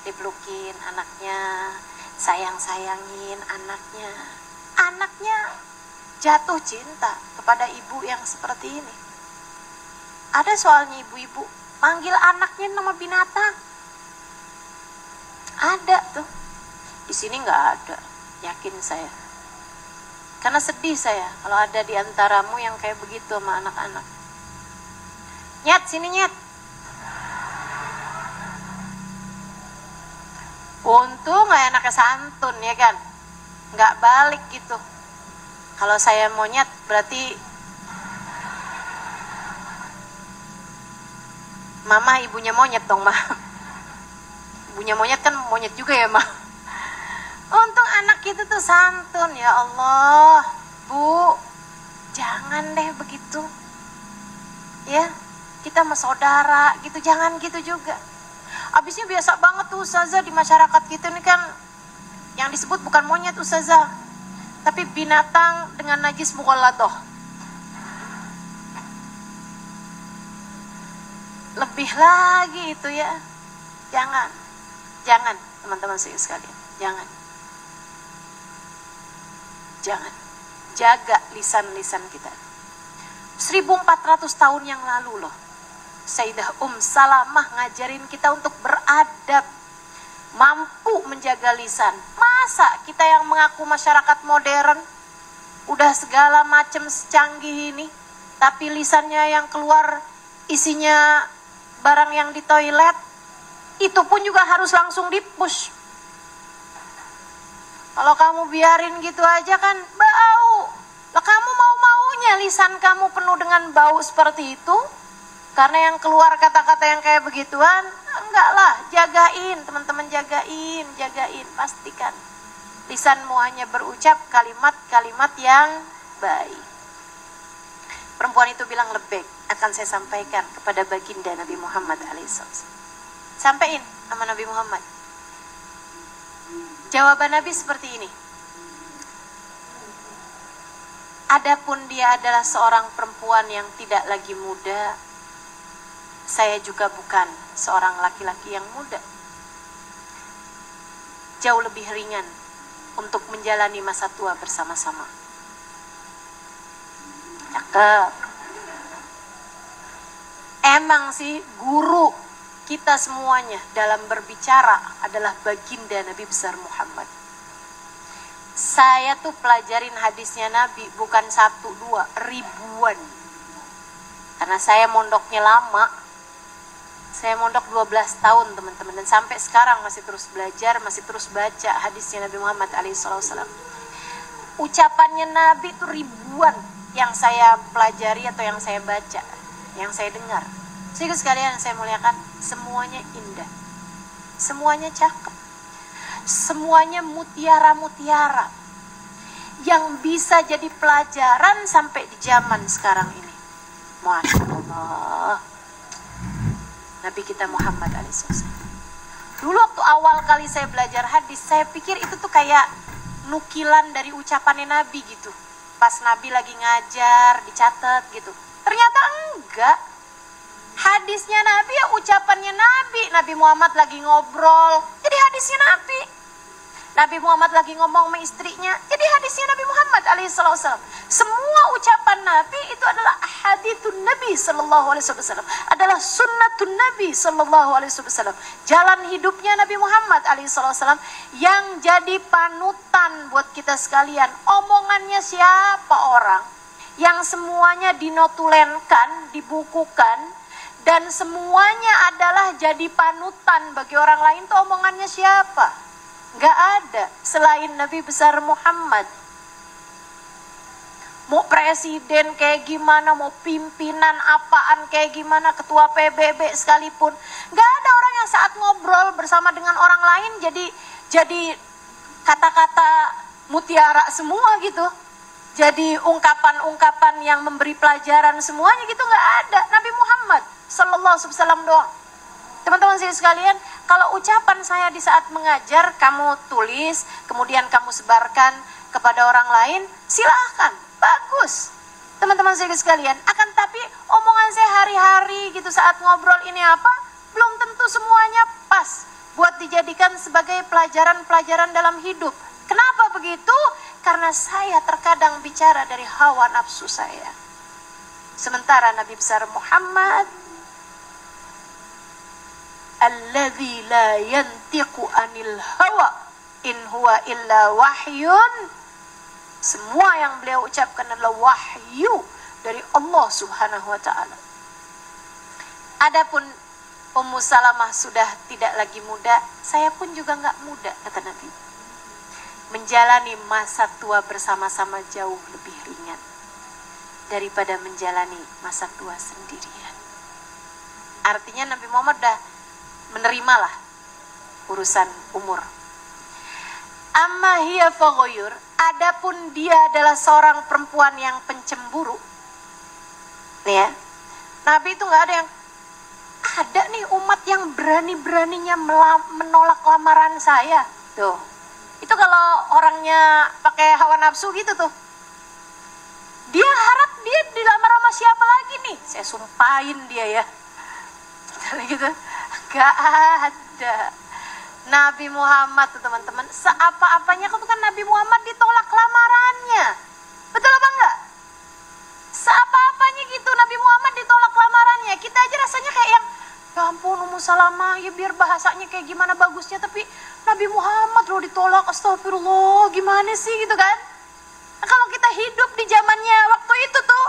Dipelukin anaknya, sayang-sayangin anaknya. Anaknya jatuh cinta kepada ibu yang seperti ini. Ada soalnya ibu-ibu manggil anaknya nama binatang. Ada tuh. Di sini nggak ada, yakin saya. Karena sedih saya kalau ada di antaramu yang kayak begitu sama anak-anak. Nyet, sini nyet. Untung anaknya santun ya kan, nggak balik gitu. Kalau saya monyet berarti mama ibunya monyet dong mah. Ibunya monyet kan monyet juga ya mah. Untung anak itu tuh santun. Ya Allah, Bu, jangan deh begitu ya, kita sama saudara gitu, jangan gitu juga. Abisnya biasa banget tuh ustazah di masyarakat kita ini kan yang disebut bukan monyet ustazah, tapi binatang dengan najis mughalladah. Lebih lagi itu ya. Jangan teman-teman sekalian, jangan. Jaga lisan-lisan kita. 1400 tahun yang lalu loh, Sayyidah Salamah ngajarin kita untuk beradab, mampu menjaga lisan. Masa kita yang mengaku masyarakat modern, udah segala macam secanggih ini, tapi lisannya yang keluar isinya barang yang di toilet, itu pun juga harus langsung dipush. Kalau kamu biarin gitu aja kan bau. Lah kamu mau-maunya lisan kamu penuh dengan bau seperti itu? Karena yang keluar kata-kata yang kayak begituan? Enggak lah, jagain teman-teman, jagain. Pastikan lisanmu hanya berucap kalimat-kalimat yang baik. Perempuan itu bilang, lebek, akan saya sampaikan kepada baginda Nabi Muhammad alaihissalam. Sampaiin sama Nabi Muhammad. Jawaban Nabi seperti ini. Adapun dia adalah seorang perempuan yang tidak lagi muda, saya juga bukan seorang laki-laki yang muda. Jauh lebih ringan untuk menjalani masa tua bersama-sama. Cakep. Emang sih guru kita semuanya dalam berbicara adalah baginda Nabi besar Muhammad. Saya tuh pelajarin hadisnya Nabi bukan 1, 2, ribuan. Karena saya mondoknya lama. Saya mondok 12 tahun teman-teman, dan sampai sekarang masih terus belajar, masih terus baca hadisnya Nabi Muhammad alaihissalam. Ucapannya Nabi itu ribuan yang saya pelajari atau yang saya baca, yang saya dengar. Sehingga sekalian saya muliakan, semuanya indah, semuanya cakep, semuanya mutiara-mutiara yang bisa jadi pelajaran sampai di zaman sekarang ini. Masya Allah, Nabi kita Muhammad alaihissalam. Dulu waktu awal kali saya belajar hadis, saya pikir itu tuh kayak nukilan dari ucapannya Nabi gitu. Pas Nabi lagi ngajar, dicatat gitu. Ternyata enggak. Hadisnya Nabi ya ucapannya Nabi. Nabi Muhammad lagi ngobrol, jadi hadisnya Nabi. Nabi Muhammad lagi ngomong sama istrinya, jadi hadisnya Nabi Muhammad alaihissalam. Semua ucapan Nabi itu adalah hadithun Nabi sallallahu alaihi wasallam, adalah sunnatun Nabi sallallahu alaihi wasallam, jalan hidupnya Nabi Muhammad alaihissalam yang jadi panutan buat kita sekalian. Omongannya siapa orang yang semuanya dinotulenkan, dibukukan, dan semuanya adalah jadi panutan bagi orang lain, tuh omongannya siapa? Gak ada selain Nabi besar Muhammad. Mau presiden kayak gimana, mau pimpinan apaan kayak gimana, ketua PBB sekalipun, gak ada orang yang saat ngobrol bersama dengan orang lain jadi kata-kata mutiara semua gitu, jadi ungkapan-ungkapan yang memberi pelajaran semuanya gitu, gak ada. Nabi Muhammad sallallahu alaihi wasallam doang. Teman-teman sekalian, kalau ucapan saya di saat mengajar kamu tulis, kemudian kamu sebarkan kepada orang lain, silahkan, bagus. Teman-teman sekalian, akan tapi omongan saya hari-hari gitu saat ngobrol ini apa, belum tentu semuanya pas buat dijadikan sebagai pelajaran-pelajaran dalam hidup. Kenapa begitu? Karena saya terkadang bicara dari hawa nafsu saya. Sementara Nabi besar Muhammad alladzi la yantiqu anil hawa in huwa illa wahyun Semua yang beliau ucapkan adalah wahyu dari Allah Subhanahu wa taala. Adapun Ummu Salamah sudah tidak lagi muda, saya pun juga nggak muda, kata Nabi. Menjalani masa tua bersama-sama jauh lebih ringan daripada menjalani masa tua sendirian. Artinya Nabi Muhammad dah menerimalah urusan umur. Amma hiya faghayur, adapun dia adalah seorang perempuan yang pencemburu. Nih ya, Nabi itu nggak ada nih umat yang berani-beraninya menolak lamaran saya. Tuh, itu kalau orangnya pakai hawa nafsu gitu tuh, dia harap dia dilamar sama siapa lagi nih? Saya sumpahin dia ya. Gitu, gak ada. Nabi Muhammad tuh teman-teman, seapa-apanya kan Nabi Muhammad ditolak lamarannya. Betul apa enggak? Seapa-apanya gitu Nabi Muhammad ditolak lamarannya. Kita aja rasanya kayak yang, ya ampun Ummu Salamah, ya biar bahasanya kayak gimana bagusnya, tapi Nabi Muhammad loh ditolak, astagfirullah, gimana sih gitu kan? Nah, kalau kita hidup di zamannya waktu itu tuh,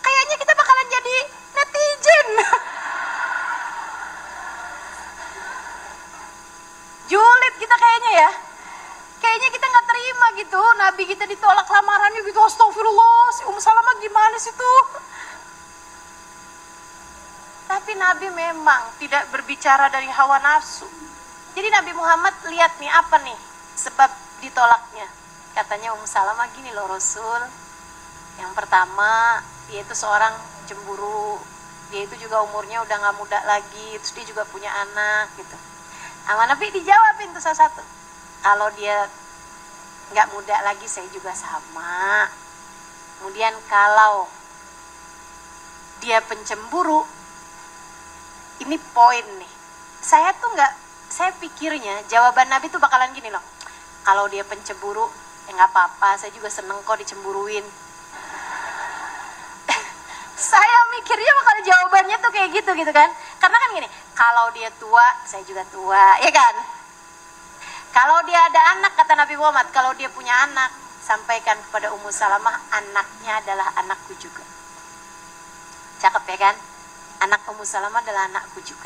kayaknya kita bakalan jadi netizen. Julid kita kayaknya ya. Kayaknya kita nggak terima gitu, Nabi kita ditolak lamarannya gitu, astagfirullah, si Ummu Salamah gimana sih tuh? Tapi Nabi memang tidak berbicara dari hawa nafsu. Jadi Nabi Muhammad lihat nih apa nih sebab ditolaknya. Katanya Ummu Salamah gini loh Rasul. Yang pertama, dia itu seorang cemburu. Dia itu juga umurnya udah nggak muda lagi, terus dia juga punya anak gitu. Sama Nabi dijawabin tuh salah satu. Kalau dia nggak muda lagi, saya juga sama. Kemudian kalau dia pencemburu, ini poin nih. Saya pikirnya jawaban Nabi tuh bakalan gini loh. Kalau dia pencemburu, ya nggak apa-apa, saya juga seneng kok dicemburuin. Saya mikirnya bakal jawabannya tuh kayak gitu kan. Karena kan gini, kalau dia tua, saya juga tua, ya kan? Kalau dia ada anak, kata Nabi Muhammad, kalau dia punya anak, sampaikan kepada Ummu Salamah, anaknya adalah anakku juga. Cakep ya kan? Anak Ummu Salamah adalah anakku juga.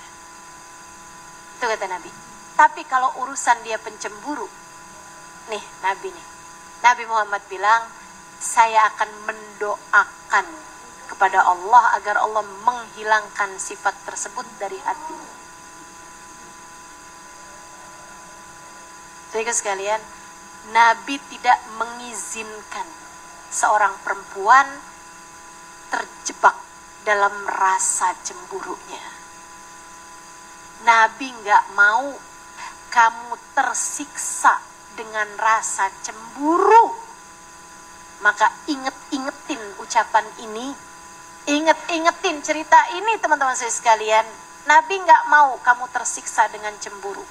Itu kata Nabi. Tapi kalau urusan dia pencemburu, nih Nabi Muhammad bilang, saya akan mendoakan kepada Allah agar Allah menghilangkan sifat tersebut dari hati. Jadi sekalian, Nabi tidak mengizinkan seorang perempuan terjebak dalam rasa cemburunya. Nabi nggak mau kamu tersiksa dengan rasa cemburu. Maka ingetin ucapan ini, ingetin cerita ini teman-teman saya sekalian. Nabi nggak mau kamu tersiksa dengan cemburu.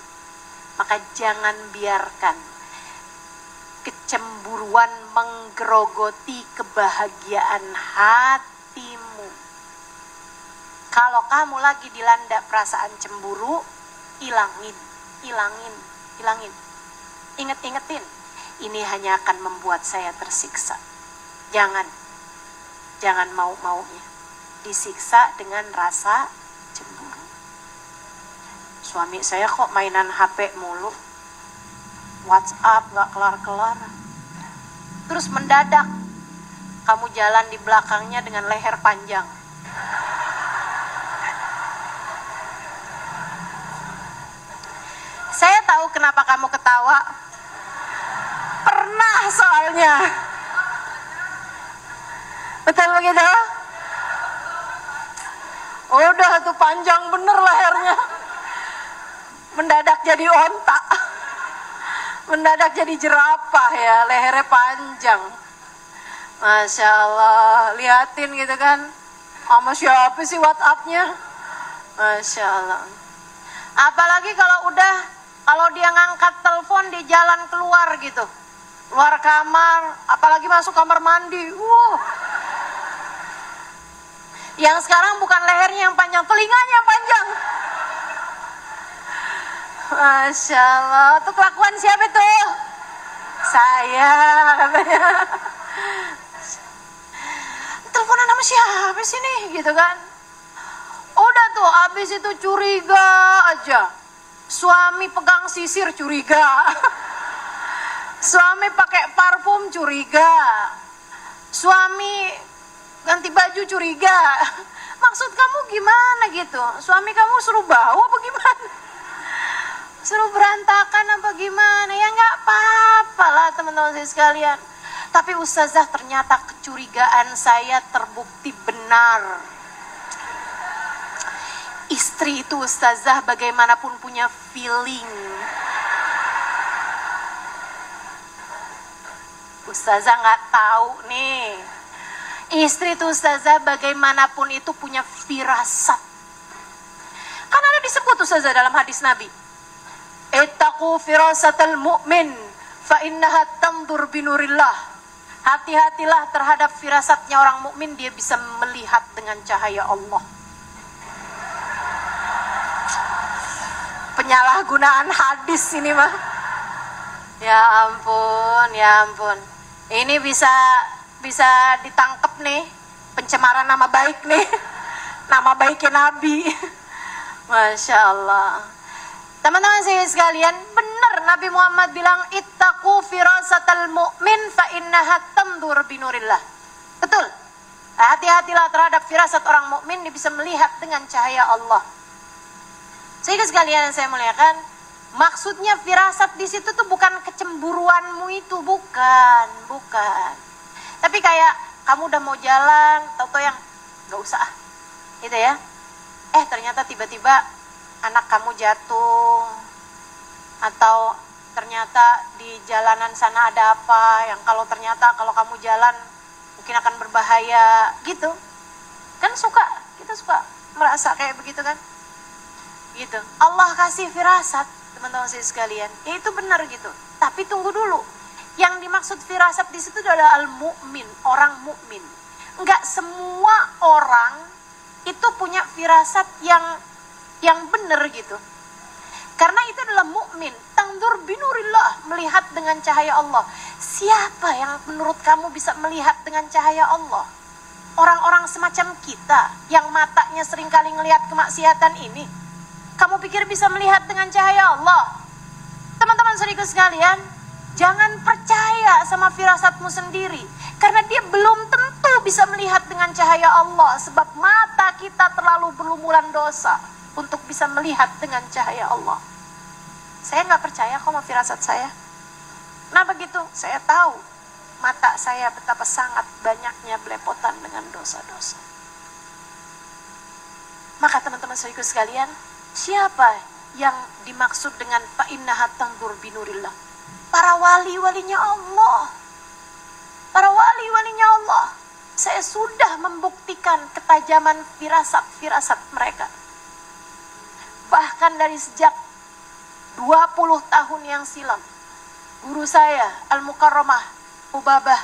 Maka jangan biarkan kecemburuan menggerogoti kebahagiaan hatimu. Kalau kamu lagi dilanda perasaan cemburu, ilangin. Ingetin. Ini hanya akan membuat saya tersiksa. Jangan mau-maunya disiksa dengan rasa cemburu. Suami saya kok mainan HP mulu, WhatsApp gak kelar-kelar. Terus mendadak kamu jalan di belakangnya dengan leher panjang. Saya tahu kenapa kamu ketawa. Pernah soalnya. Betul begitu? Udah tuh panjang bener lehernya. Mendadak jadi onta. Mendadak jadi jerapah ya, lehernya panjang. Masya Allah, liatin gitu kan. Sama siapa sih WhatsApp-nya? Masya Allah. Apalagi kalau dia ngangkat telepon di jalan keluar gitu. Keluar kamar, apalagi masuk kamar mandi. Yang sekarang bukan lehernya yang panjang, telinganya yang panjang. Masya Allah, itu kelakuan siapa tuh? Saya katanya. Teleponan sama siapa sih nih gitu kan. Udah tuh abis itu curiga aja. Suami pegang sisir curiga. Suami pakai parfum curiga. Suami ganti baju curiga. Maksud kamu gimana gitu? Suami kamu suruh bau apa gimana? Suruh berantakan apa gimana? Ya nggak apa-apa lah teman-teman saya sekalian. Tapi ustazah ternyata kecurigaan saya terbukti benar. Istri itu ustazah bagaimanapun punya feeling. Ustazah nggak tahu nih. Istri itu ustazah bagaimanapun itu punya firasat. Kan ada disebut ustazah dalam hadis Nabi. Ittaqu firasatal mu'min fa innaha tandur binurillah. Hati-hatilah terhadap firasatnya orang mukmin, dia bisa melihat dengan cahaya Allah. Penyalahgunaan hadis ini mah. Ya ampun, ya ampun. Ini bisa ditangkap nih, pencemaran nama baik nih. Nama baiknya Nabi. Masya Allah. Teman-teman saya sekalian, benar Nabi Muhammad bilang ittaqu firasatal mu'min fa innaha tandur binurillah. Betul. Hati-hatilah terhadap firasat orang mukmin, dia bisa melihat dengan cahaya Allah. Sehingga sekalian yang saya muliakan, maksudnya firasat di situ tuh bukan kecemburuanmu itu, bukan. Tapi kayak kamu udah mau jalan, tau-tau yang nggak usah gitu ya. Ternyata tiba-tiba anak kamu jatuh, atau ternyata di jalanan sana ada apa yang kalau kamu jalan mungkin akan berbahaya gitu. Kan kita suka merasa kayak begitu kan? Gitu. Allah kasih firasat, teman-teman saya sekalian. Ya itu benar gitu. Tapi tunggu dulu. Yang dimaksud firasat di situ adalah al-mu'min, orang mukmin. Enggak semua orang itu punya firasat yang benar gitu. Karena itu adalah mukmin, tandur binurillah, melihat dengan cahaya Allah. Siapa yang menurut kamu bisa melihat dengan cahaya Allah? Orang-orang semacam kita yang matanya seringkali ngelihat kemaksiatan ini. Kamu pikir bisa melihat dengan cahaya Allah? Teman-teman saudaraku sekalian, jangan percaya sama firasatmu sendiri. Karena dia belum tentu bisa melihat dengan cahaya Allah. Sebab mata kita terlalu berlumuran dosa untuk bisa melihat dengan cahaya Allah. Saya nggak percaya kok sama firasat saya. Kenapa gitu? Saya tahu mata saya betapa sangat banyaknya belepotan dengan dosa-dosa. Maka teman-teman saudaraku sekalian, siapa yang dimaksud dengan fa innaha tandur binurillah? Para wali-walinya Allah. Para wali-walinya Allah. Saya sudah membuktikan ketajaman firasat-firasat mereka. Bahkan dari sejak 20 tahun yang silam, guru saya Al-Mukarramah Ubabah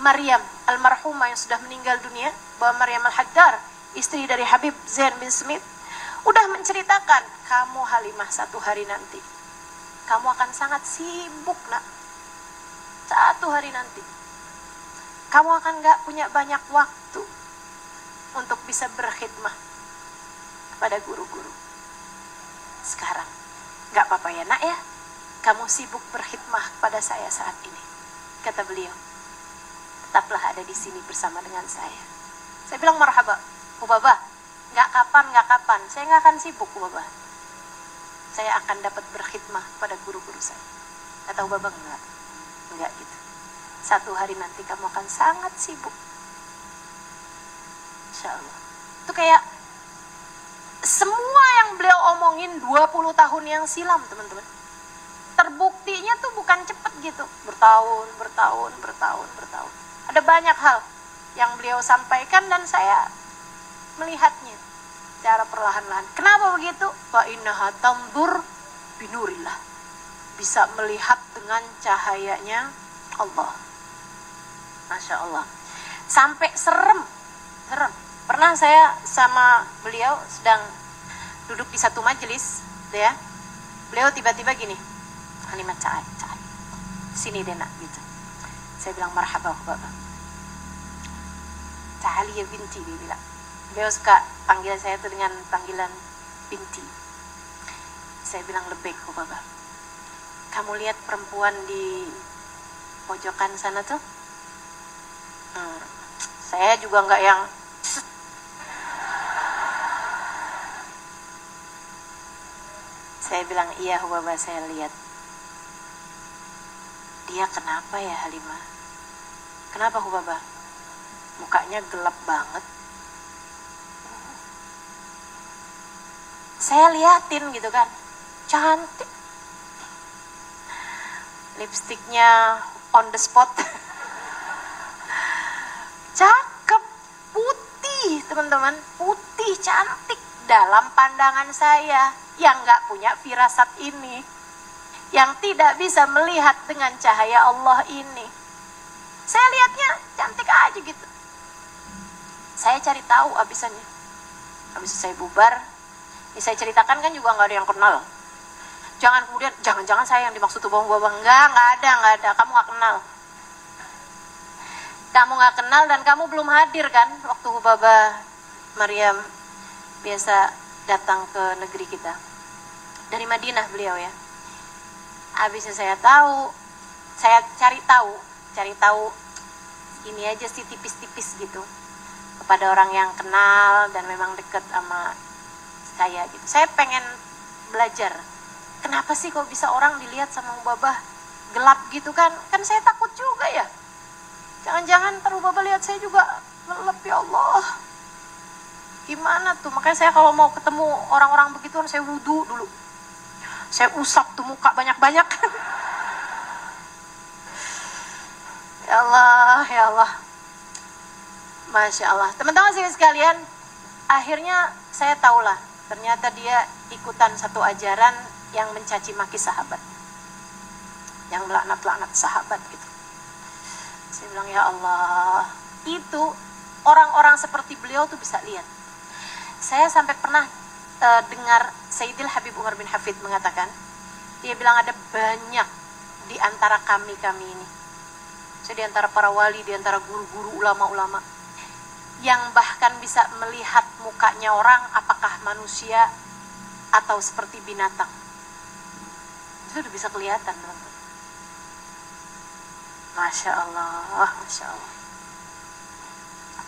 Maryam Almarhumah yang sudah meninggal dunia, Bahwa Maryam Al-Haddar, istri dari Habib Zain bin Smith, udah menceritakan, kamu Halimah satu hari nanti kamu akan sangat sibuk nak. Satu hari nanti kamu akan gak punya banyak waktu untuk bisa berkhidmah kepada guru-guru. Sekarang gak apa-apa ya nak ya, kamu sibuk berkhidmah kepada saya saat ini. Kata beliau, tetaplah ada di sini bersama dengan saya. Saya bilang marhaba, Ubabah, gak kapan, saya gak akan sibuk Ubabah. Saya akan dapat berkhidmah pada guru-guru saya. Kata Ubabah, enggak gitu. Satu hari nanti kamu akan sangat sibuk. Insya Allah. Itu kayak semua yang beliau omongin 20 tahun yang silam, teman-teman. Terbuktinya tuh bukan cepet gitu. Bertahun. Ada banyak hal yang beliau sampaikan dan saya melihatnya secara perlahan-lahan. Kenapa begitu? Fa innaha tandur binurillah. Bisa melihat dengan cahayanya Allah. Masya Allah. Sampai serem. Pernah saya sama beliau sedang duduk di satu majelis, ya. Beliau tiba-tiba gini, Halimah cahaya. Sini deh nak, gitu. Saya bilang marhaba Bapak. Cahalia binti, dia bilang. Beliau suka panggil saya tuh dengan panggilan binti. Saya bilang, lebih Hubabah. Kamu lihat perempuan di pojokan sana tuh? Saya juga nggak yang saya bilang, iya Hubabah, saya lihat. Dia kenapa ya Halimah? Kenapa Hubabah? Mukanya gelap banget. Saya liatin gitu kan, cantik. Lipstiknya on the spot. Cakep, putih teman-teman, putih, cantik. Dalam pandangan saya yang gak punya firasat ini, yang tidak bisa melihat dengan cahaya Allah ini, saya lihatnya cantik aja gitu. Saya cari tahu abisannya. Habis saya bubar, ini saya ceritakan kan juga gak ada yang kenal. Jangan kemudian, jangan-jangan saya yang dimaksud tuh Hubabah. Enggak ada, kamu gak kenal. Kamu gak kenal dan kamu belum hadir kan waktu Hubabah Maryam biasa datang ke negeri kita. Dari Madinah beliau ya. Habisnya saya tahu, saya cari tahu ini aja sih tipis-tipis gitu. Kepada orang yang kenal dan memang dekat sama saya gitu. Saya pengen belajar. Kenapa sih kok bisa orang dilihat sama Hubabah gelap gitu kan? Kan saya takut juga ya. Jangan-jangan ntar Hubabah lihat saya juga gelap, ya Allah. Gimana tuh? Makanya saya kalau mau ketemu orang-orang begituan saya wudu dulu. Saya usap tuh muka banyak-banyak. Ya Allah, ya Allah. Masya Allah. Teman-teman sekalian, akhirnya saya tahulah. Ternyata dia ikutan satu ajaran yang mencaci maki sahabat. Yang melaknat-laknat sahabat gitu. Saya bilang, ya Allah. Itu orang-orang seperti beliau tuh bisa lihat. Saya sampai pernah dengar Sayyidil Habib Umar bin Hafid mengatakan, dia bilang ada banyak di antara kami ini. Saya di antara para wali, di antara guru-guru, ulama-ulama, yang bahkan bisa melihat mukanya orang apakah manusia atau seperti binatang. Itu udah bisa kelihatan, teman-teman. Masya Allah, Masya Allah.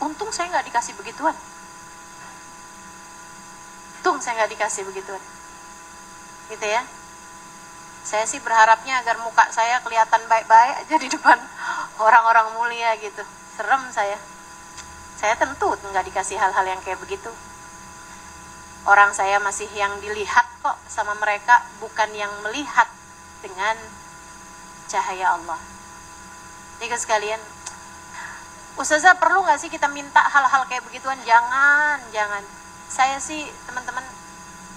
Untung saya nggak dikasih begituan. Saya nggak dikasih begituan, gitu ya. Saya sih berharapnya agar muka saya kelihatan baik-baik aja di depan orang-orang mulia gitu. Serem saya. Saya tentu nggak dikasih hal-hal yang kayak begitu. Orang saya masih yang dilihat kok sama mereka, bukan yang melihat dengan cahaya Allah. Jadi sekalian, Ustazah perlu nggak sih kita minta hal-hal kayak begituan? Jangan. Saya sih teman-teman,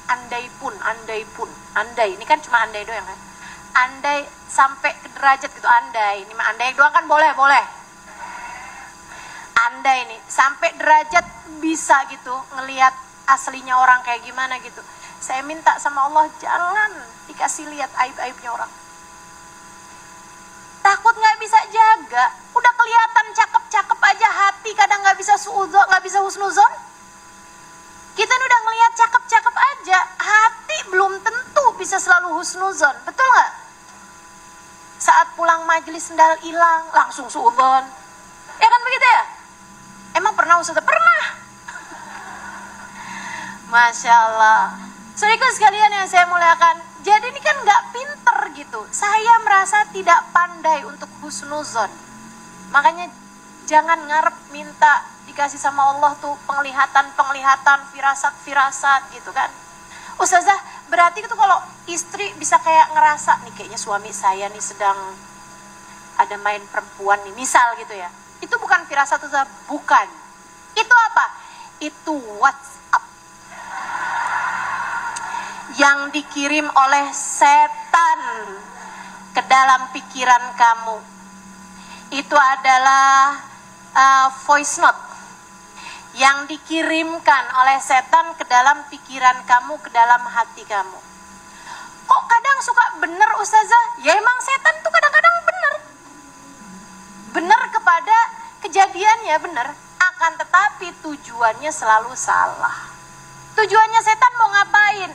andai, ini kan cuma andai doang kan. Andai sampai ke derajat gitu, andai. Ini mah andai doang kan boleh. Andai nih, sampai derajat bisa gitu ngelihat aslinya orang kayak gimana gitu. Saya minta sama Allah, jangan dikasih lihat aib-aibnya orang. Takut nggak bisa jaga, udah kelihatan cakep-cakep aja hati kadang nggak bisa suudzon, nggak bisa husnuzon. Kita udah ngelihat cakep-cakep aja, hati belum tentu bisa selalu husnuzon, betul nggak? Saat pulang majelis sendal hilang, langsung suudzon, ya kan begitu ya? Emang pernah Ustazah? Pernah. Masya Allah. Saudara sekalian yang saya muliakan, jadi ini kan nggak pinter gitu. Saya merasa tidak pandai untuk husnuzon. Makanya jangan ngarep minta dikasih sama Allah tuh penglihatan, firasat gitu kan. Ustazah, berarti itu kalau istri bisa kayak ngerasa nih kayaknya suami saya nih sedang ada main perempuan nih, misal gitu ya. Itu bukan firasat, Ustazah, bukan. Itu apa? Itu WhatsApp yang dikirim oleh setan ke dalam pikiran kamu. Itu adalah voice note yang dikirimkan oleh setan ke dalam pikiran kamu, ke dalam hati kamu. Kok kadang suka bener Ustazah? Ya emang setan tuh kadang-kadang bener kepada kejadiannya, bener. akan tetapi tujuannya selalu salah. Tujuannya setan mau ngapain?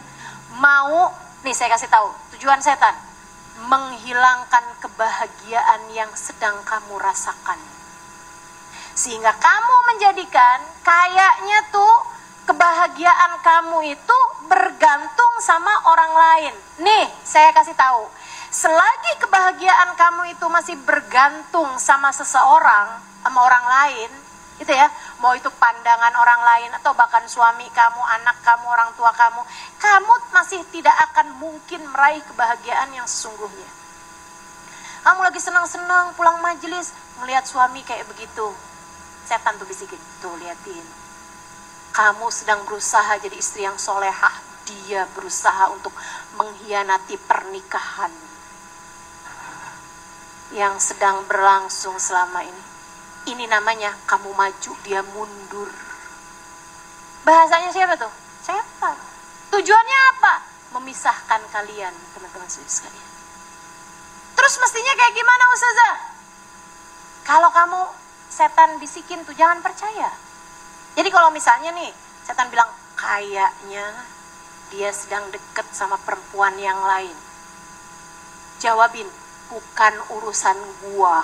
Mau, nih saya kasih tahu, tujuan setan menghilangkan kebahagiaan yang sedang kamu rasakan. Sehingga kamu menjadikan kayaknya tuh kebahagiaan kamu itu bergantung sama orang lain. Nih, saya kasih tahu. Selagi kebahagiaan kamu itu masih bergantung sama seseorang, sama orang lain, itu ya, mau itu pandangan orang lain atau bahkan suami kamu, anak kamu, orang tua kamu, kamu masih tidak akan mungkin meraih kebahagiaan yang sesungguhnya. Kamu lagi senang-senang pulang majelis, melihat suami kayak begitu, setan tuh bisikin, tuh liatin, kamu sedang berusaha jadi istri yang solehah, dia berusaha untuk mengkhianati pernikahan yang sedang berlangsung selama ini. Ini namanya kamu maju, dia mundur. Bahasanya siapa tuh? Setan. Tujuannya apa? Memisahkan kalian, teman-teman sekalian. Terus mestinya kayak gimana Ustazah? Kalau kamu setan bisikin tuh jangan percaya. Jadi kalau misalnya nih setan bilang kayaknya dia sedang deket sama perempuan yang lain, jawabin, bukan urusan gua.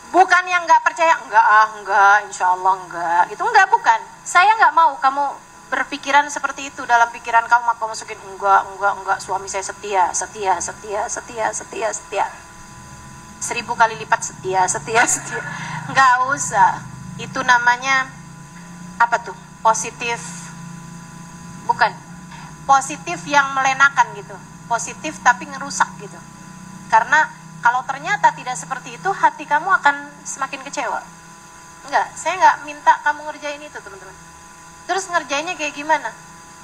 Bukan yang nggak percaya, enggak, insya Allah enggak, gitu, enggak, bukan. Saya nggak mau kamu berpikiran seperti itu dalam pikiran kamu, maka masukin enggak, suami saya setia. 1000 kali lipat setia. Enggak usah. Itu namanya apa tuh? Positif. Bukan. Positif yang melenakan gitu. Positif tapi ngerusak gitu. Karena kalau ternyata tidak seperti itu, hati kamu akan semakin kecewa. Enggak, saya enggak minta kamu ngerjain itu, teman-teman. Terus ngerjainnya kayak gimana?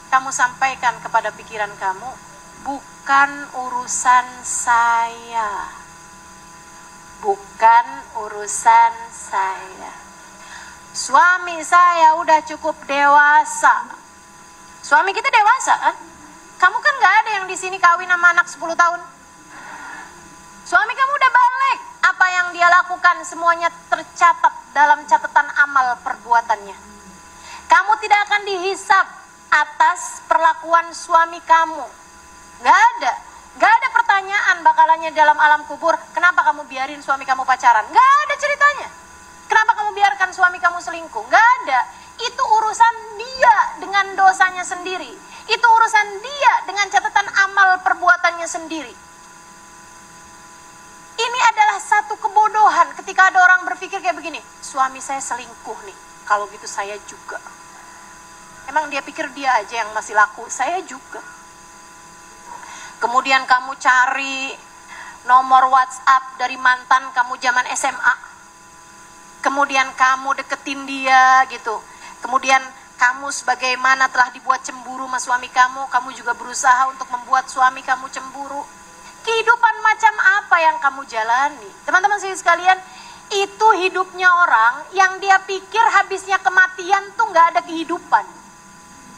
Kamu sampaikan kepada pikiran kamu, bukan urusan saya. Bukan urusan saya. Suami saya udah cukup dewasa. Suami kita dewasa kan? Kamu kan gak ada yang di sini kawin sama anak 10 tahun. Suami kamu udah balik. Apa yang dia lakukan semuanya tercatat dalam catatan amal perbuatannya. Kamu tidak akan dihisap atas perlakuan suami kamu. Gak ada pertanyaan bakalannya dalam alam kubur. Kenapa kamu biarin suami kamu pacaran? Gak ada ceritanya. Kenapa kamu biarkan suami kamu selingkuh? Gak ada. Itu urusan dia dengan dosanya sendiri. Itu urusan dia dengan catatan amal perbuatannya sendiri. Ini adalah satu kebodohan ketika ada orang berpikir kayak begini, suami saya selingkuh nih, kalau gitu saya juga. Emang dia pikir dia aja yang masih laku, saya juga. Kemudian kamu cari nomor WhatsApp dari mantan kamu zaman SMA. Kemudian kamu deketin dia gitu. Kemudian kamu sebagaimana telah dibuat cemburu sama suami kamu juga berusaha untuk membuat suami kamu cemburu. Kehidupan macam apa yang kamu jalani? Teman-teman sekalian, itu hidupnya orang yang dia pikir habisnya kematian tuh gak ada kehidupan.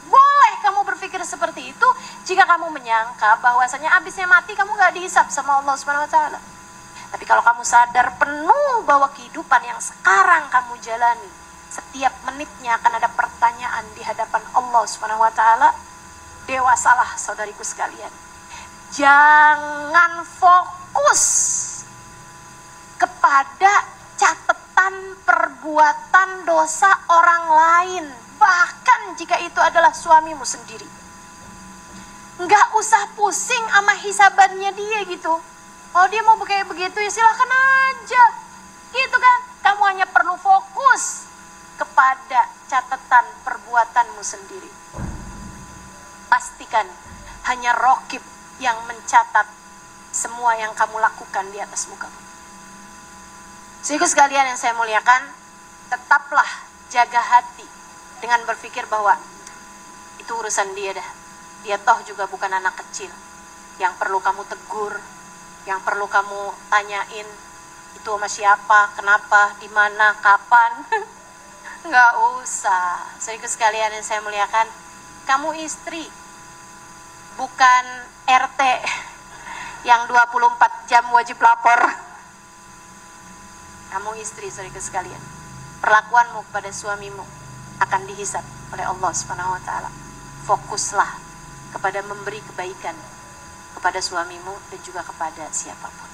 Boleh kamu berpikir seperti itu jika kamu menyangka bahwasanya habisnya mati kamu gak dihisap sama Allah Subhanahu wa Ta'ala. Tapi kalau kamu sadar penuh bahwa kehidupan yang sekarang kamu jalani, setiap menitnya akan ada pertanyaan di hadapan Allah Subhanahu wa Ta'ala, dewasalah saudariku sekalian. Jangan fokus kepada catatan perbuatan dosa orang lain, bahkan jika itu adalah suamimu sendiri. Nggak usah pusing sama hisabannya dia gitu. Oh dia mau kayak begitu ya silahkan aja, gitu kan. Kamu hanya perlu fokus kepada catatan perbuatanmu sendiri. Pastikan hanya raqib yang mencatat semua yang kamu lakukan di atas muka. Saudara sekalian yang saya muliakan, tetaplah jaga hati dengan berpikir bahwa itu urusan dia dah. Dia toh juga bukan anak kecil yang perlu kamu tegur, yang perlu kamu tanyain itu sama siapa, kenapa, di mana, kapan. Nggak usah. Saudara sekalian yang saya muliakan, kamu istri, bukan RT yang 24 jam wajib lapor. Kamu istri, saudara sekalian, perlakuanmu kepada suamimu akan dihisab oleh Allah Subhanahu wa taala. Fokuslah kepada memberi kebaikan kepada suamimu dan juga kepada siapapun.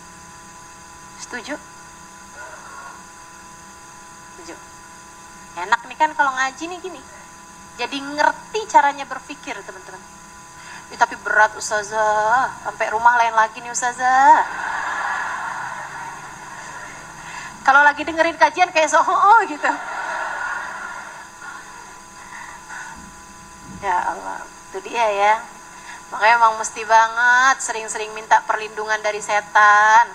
Setuju? Setuju. Enak nih kan kalau ngaji nih gini. Jadi ngerti caranya berpikir, teman-teman. Tapi berat ustazah, sampai rumah lain lagi nih ustazah. Kalau lagi dengerin kajian kayak gitu. Ya Allah, itu dia ya. Makanya emang mesti banget sering-sering minta perlindungan dari setan.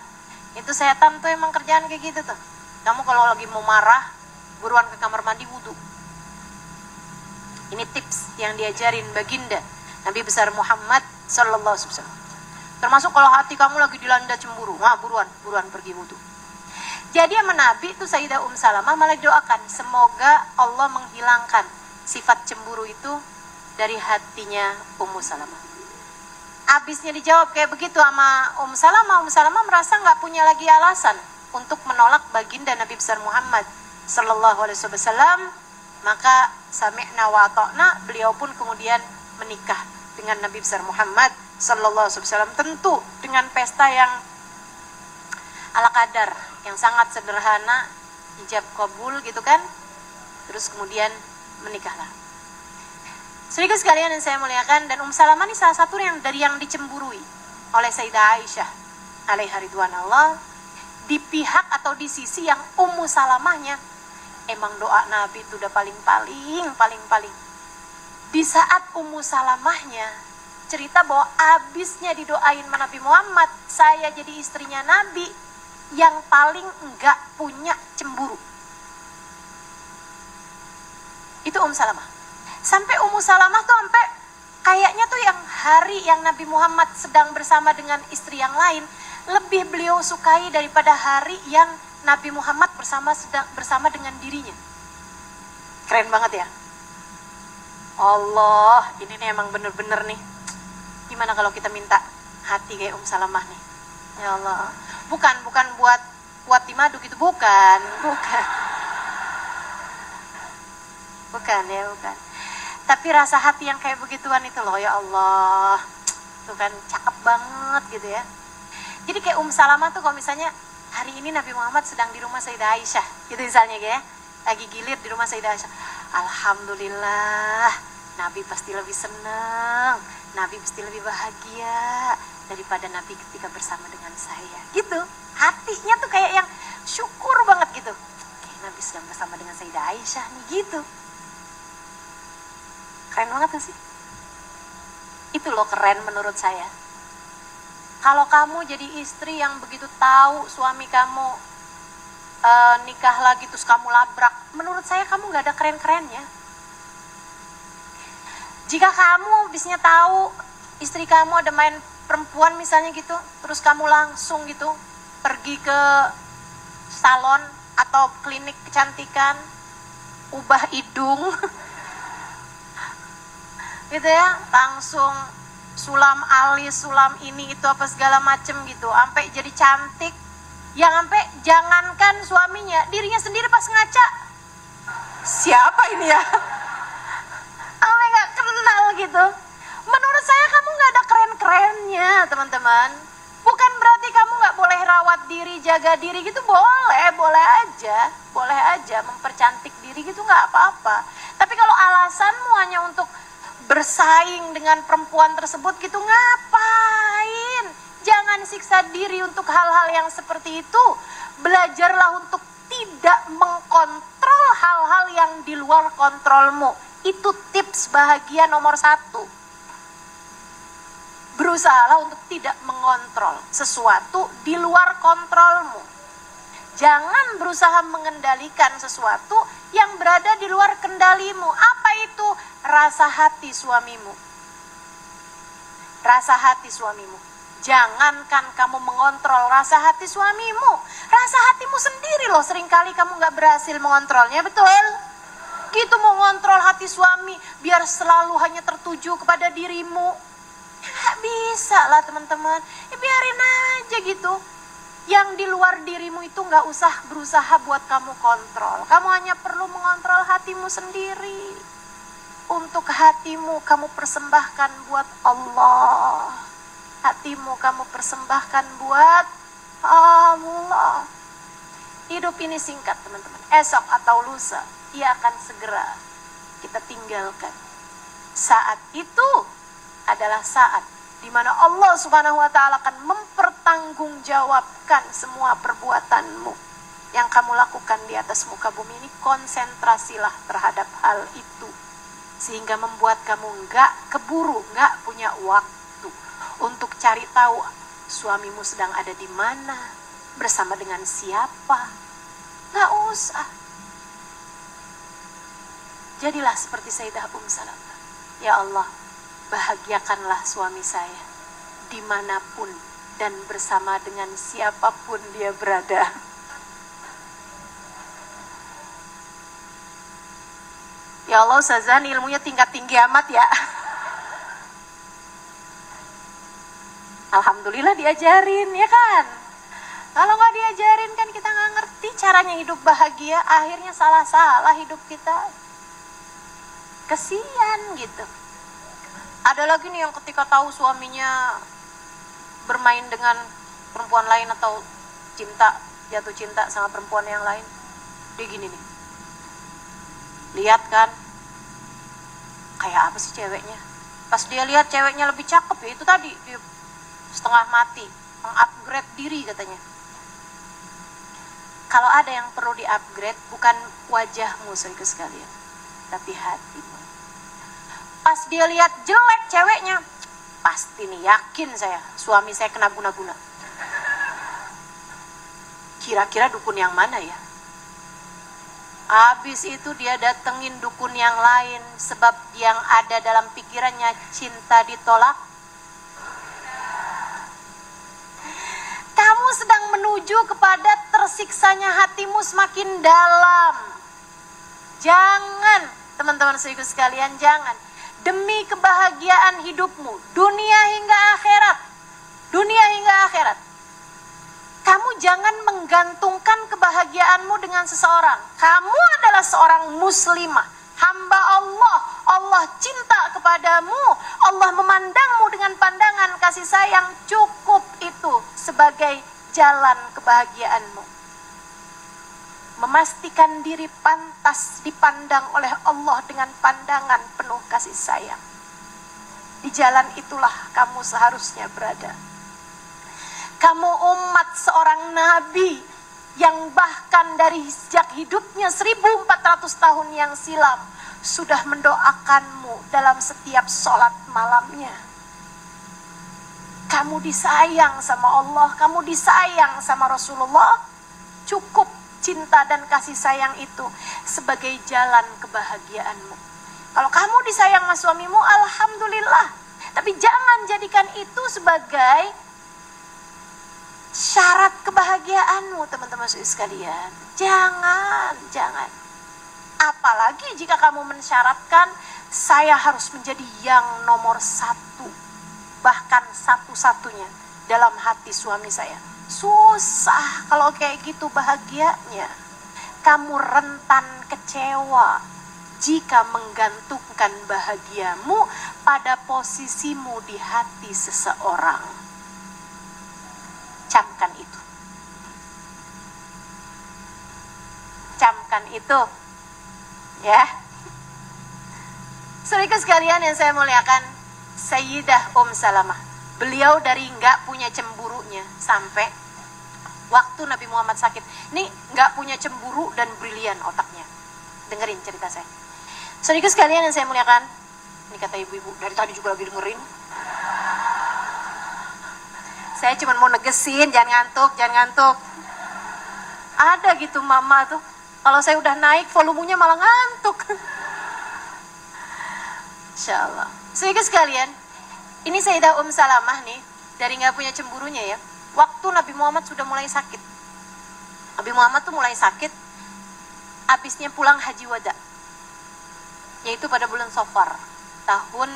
Itu setan tuh emang kerjaan kayak gitu tuh. Kamu kalau lagi mau marah, buruan ke kamar mandi wudu. Ini tips yang diajarin baginda Nabi besar Muhammad sallallahu alaihi wasallam. Termasuk kalau hati kamu lagi dilanda cemburu, buruan pergi wudu. Jadi sama Nabi itu Sayyidah Salamah malah doakan, semoga Allah menghilangkan sifat cemburu itu dari hatinya Salamah. Abisnya dijawab kayak begitu sama Salamah merasa nggak punya lagi alasan untuk menolak baginda Nabi besar Muhammad sallallahu alaihi wasallam. Maka sami'na wa ata'na, beliau pun kemudian menikah dengan Nabi besar Muhammad sallallahu alaihi wasallam, tentu dengan pesta yang ala kadar, yang sangat sederhana, ijab kabul gitu kan. Terus kemudian menikahlah. Saudara sekalian yang saya muliakan, dan Salamah ini salah satu yang dari yang dicemburui oleh Sayyidah Aisyah alaiha ridwanallah, di pihak atau di sisi yang Salamahnya emang doa Nabi itu udah paling. Di saat Salamahnya cerita bahwa abisnya didoain sama Nabi Muhammad, saya jadi istrinya Nabi yang paling enggak punya cemburu. Itu Salamah. Sampai Salamah tuh sampai kayaknya tuh yang hari yang Nabi Muhammad sedang bersama dengan istri yang lain lebih beliau sukai daripada hari yang Nabi Muhammad bersama dengan dirinya. Keren banget ya. Allah, ini nih emang bener-bener nih. Gimana kalau kita minta hati kayak Salamah nih? Ya Allah. Bukan buat di madu gitu, bukan. Bukan. Tapi rasa hati yang kayak begituan itu loh, ya Allah. Tuh kan cakep banget gitu ya. Jadi kayak Salamah tuh kalau misalnya hari ini Nabi Muhammad sedang di rumah Sayyidah Aisyah, gitu misalnya ya, lagi gilir di rumah Sayyidah Aisyah. Alhamdulillah, Nabi pasti lebih senang, Nabi pasti lebih bahagia daripada Nabi ketika bersama dengan saya. Gitu, hatinya tuh kayak yang syukur banget gitu. Kayak Nabi sedang bersama dengan Sayyidah Aisyah nih, gitu. Keren banget tuh sih. Itu loh keren menurut saya. Kalau kamu jadi istri yang begitu tahu suami kamu nikah lagi terus kamu labrak, menurut saya kamu gak ada keren-kerennya. Jika kamu bisnya tahu istri kamu ada main perempuan misalnya gitu, terus kamu langsung gitu pergi ke salon atau klinik kecantikan, ubah hidung gitu ya, langsung sulam alis, sulam ini itu apa segala macem gitu, sampai jadi cantik, yang sampai jangankan suaminya, dirinya sendiri pas ngaca, siapa ini ya, sampai nggak kenal gitu. Menurut saya kamu nggak ada keren-kerennya, teman-teman. Bukan berarti kamu nggak boleh rawat diri, jaga diri gitu, boleh aja mempercantik diri gitu, nggak apa-apa. Tapi kalau alasanmu hanya untuk bersaing dengan perempuan tersebut gitu, ngapain? Jangan siksa diri untuk hal-hal yang seperti itu. Belajarlah untuk tidak mengkontrol hal-hal yang di luar kontrolmu. Itu tips bahagia nomor 1. Berusahalah untuk tidak mengontrol sesuatu di luar kontrolmu. Jangan berusaha mengendalikan sesuatu yang berada di luar kendalimu. Apa itu? Rasa hati suamimu. Rasa hati suamimu. Jangankan kamu mengontrol rasa hati suamimu. Rasa hatimu sendiri loh, seringkali kamu gak berhasil mengontrolnya, betul? Gitu mau ngontrol hati suami biar selalu hanya tertuju kepada dirimu. Nggak bisa lah teman-teman. Biarin aja gitu. Yang di luar dirimu itu nggak usah berusaha buat kamu kontrol. Kamu hanya perlu mengontrol hatimu sendiri. Untuk hatimu kamu persembahkan buat Allah. Hatimu kamu persembahkan buat Allah. Hidup ini singkat teman-teman. Esok atau lusa, ia akan segera kita tinggalkan. Saat itu adalah saat di mana Allah Subhanahu wa Ta'ala akan mempertanggungjawabkan semua perbuatanmu yang kamu lakukan di atas muka bumi ini. Konsentrasilah terhadap hal itu sehingga membuat kamu nggak keburu, nggak punya waktu untuk cari tahu suamimu sedang ada di mana, bersama dengan siapa. Nggak usah. Jadilah seperti Sayyidah Salamah. Ya Allah, bahagiakanlah suami saya dimanapun dan bersama dengan siapapun dia berada. Ya Allah, Ustazah, ilmunya tingkat tinggi amat ya. Alhamdulillah diajarin, ya kan? Kalau nggak diajarin kan kita nggak ngerti caranya hidup bahagia, akhirnya salah-salah hidup kita. Kesian gitu. Ada lagi nih yang ketika tahu suaminya bermain dengan perempuan lain atau jatuh cinta sama perempuan yang lain, dia gini nih. Lihat kan, kayak apa sih ceweknya? Pas dia lihat ceweknya lebih cakep, ya itu tadi, dia setengah mati, mengupgrade diri katanya. Kalau ada yang perlu di-upgrade, bukan wajahmu saudara sekalian, tapi hatimu. Pas dia lihat jelek ceweknya, pasti nih yakin saya, suami saya kena guna-guna. Kira-kira dukun yang mana ya? Habis itu dia datengin dukun yang lain, sebab yang ada dalam pikirannya cinta ditolak. Kamu sedang menuju kepada tersiksanya hatimu semakin dalam. Jangan, teman-teman saudara sekalian, jangan. Demi kebahagiaan hidupmu, dunia hingga akhirat. Dunia hingga akhirat. Kamu jangan menggantungkan kebahagiaanmu dengan seseorang. Kamu adalah seorang muslimah, hamba Allah. Allah cinta kepadamu. Allah memandangmu dengan pandangan kasih sayang. Cukup itu sebagai jalan kebahagiaanmu. Memastikan diri pantas dipandang oleh Allah dengan pandangan penuh kasih sayang. Di jalan itulah kamu seharusnya berada. Kamu umat seorang nabi yang bahkan dari sejak hidupnya 1400 tahun yang silam sudah mendoakanmu dalam setiap sholat malamnya. Kamu disayang sama Allah, kamu disayang sama Rasulullah. Cukup cinta dan kasih sayang itu sebagai jalan kebahagiaanmu. Kalau kamu disayang sama suamimu, alhamdulillah. Tapi jangan jadikan itu sebagai syarat kebahagiaanmu, teman-teman sekalian. Jangan. Apalagi jika kamu mensyaratkan saya harus menjadi yang nomor satu, bahkan satu-satunya dalam hati suami saya. Susah kalau kayak gitu bahagianya. Kamu rentan kecewa jika menggantungkan bahagiamu pada posisimu di hati seseorang. Camkan itu. Camkan itu. Ya. Saudara sekalian yang saya muliakan, Sayyidah Salamah. Beliau dari nggak punya cemburunya sampai waktu Nabi Muhammad sakit. Ini nggak punya cemburu dan brilian otaknya. Dengerin cerita saya. Saudara sekalian yang saya muliakan, ini kata ibu-ibu, dari tadi juga lagi dengerin. Saya cuma mau negesin, jangan ngantuk. Ada gitu mama tuh, kalau saya udah naik volumenya malah ngantuk. Insyaallah. Saudara sekalian, ini Sayyidah Salamah nih, dari nggak punya cemburunya ya. Waktu Nabi Muhammad sudah mulai sakit. Nabi Muhammad tuh mulai sakit, habisnya pulang haji wada. Yaitu pada bulan Safar, tahun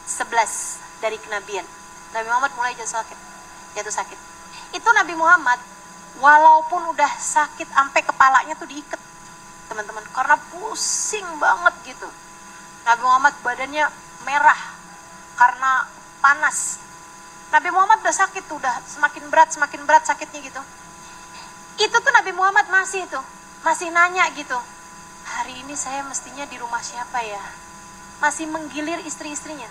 11 dari kenabian. Nabi Muhammad mulai jatuh sakit. Itu Nabi Muhammad walaupun udah sakit sampai kepalanya tuh diikat, teman-teman, karena pusing banget gitu. Nabi Muhammad badannya merah karena panas. Nabi Muhammad udah sakit tuh, udah semakin berat sakitnya gitu. Itu tuh Nabi Muhammad masih nanya gitu, hari ini saya mestinya di rumah siapa ya? Masih menggilir istri-istrinya.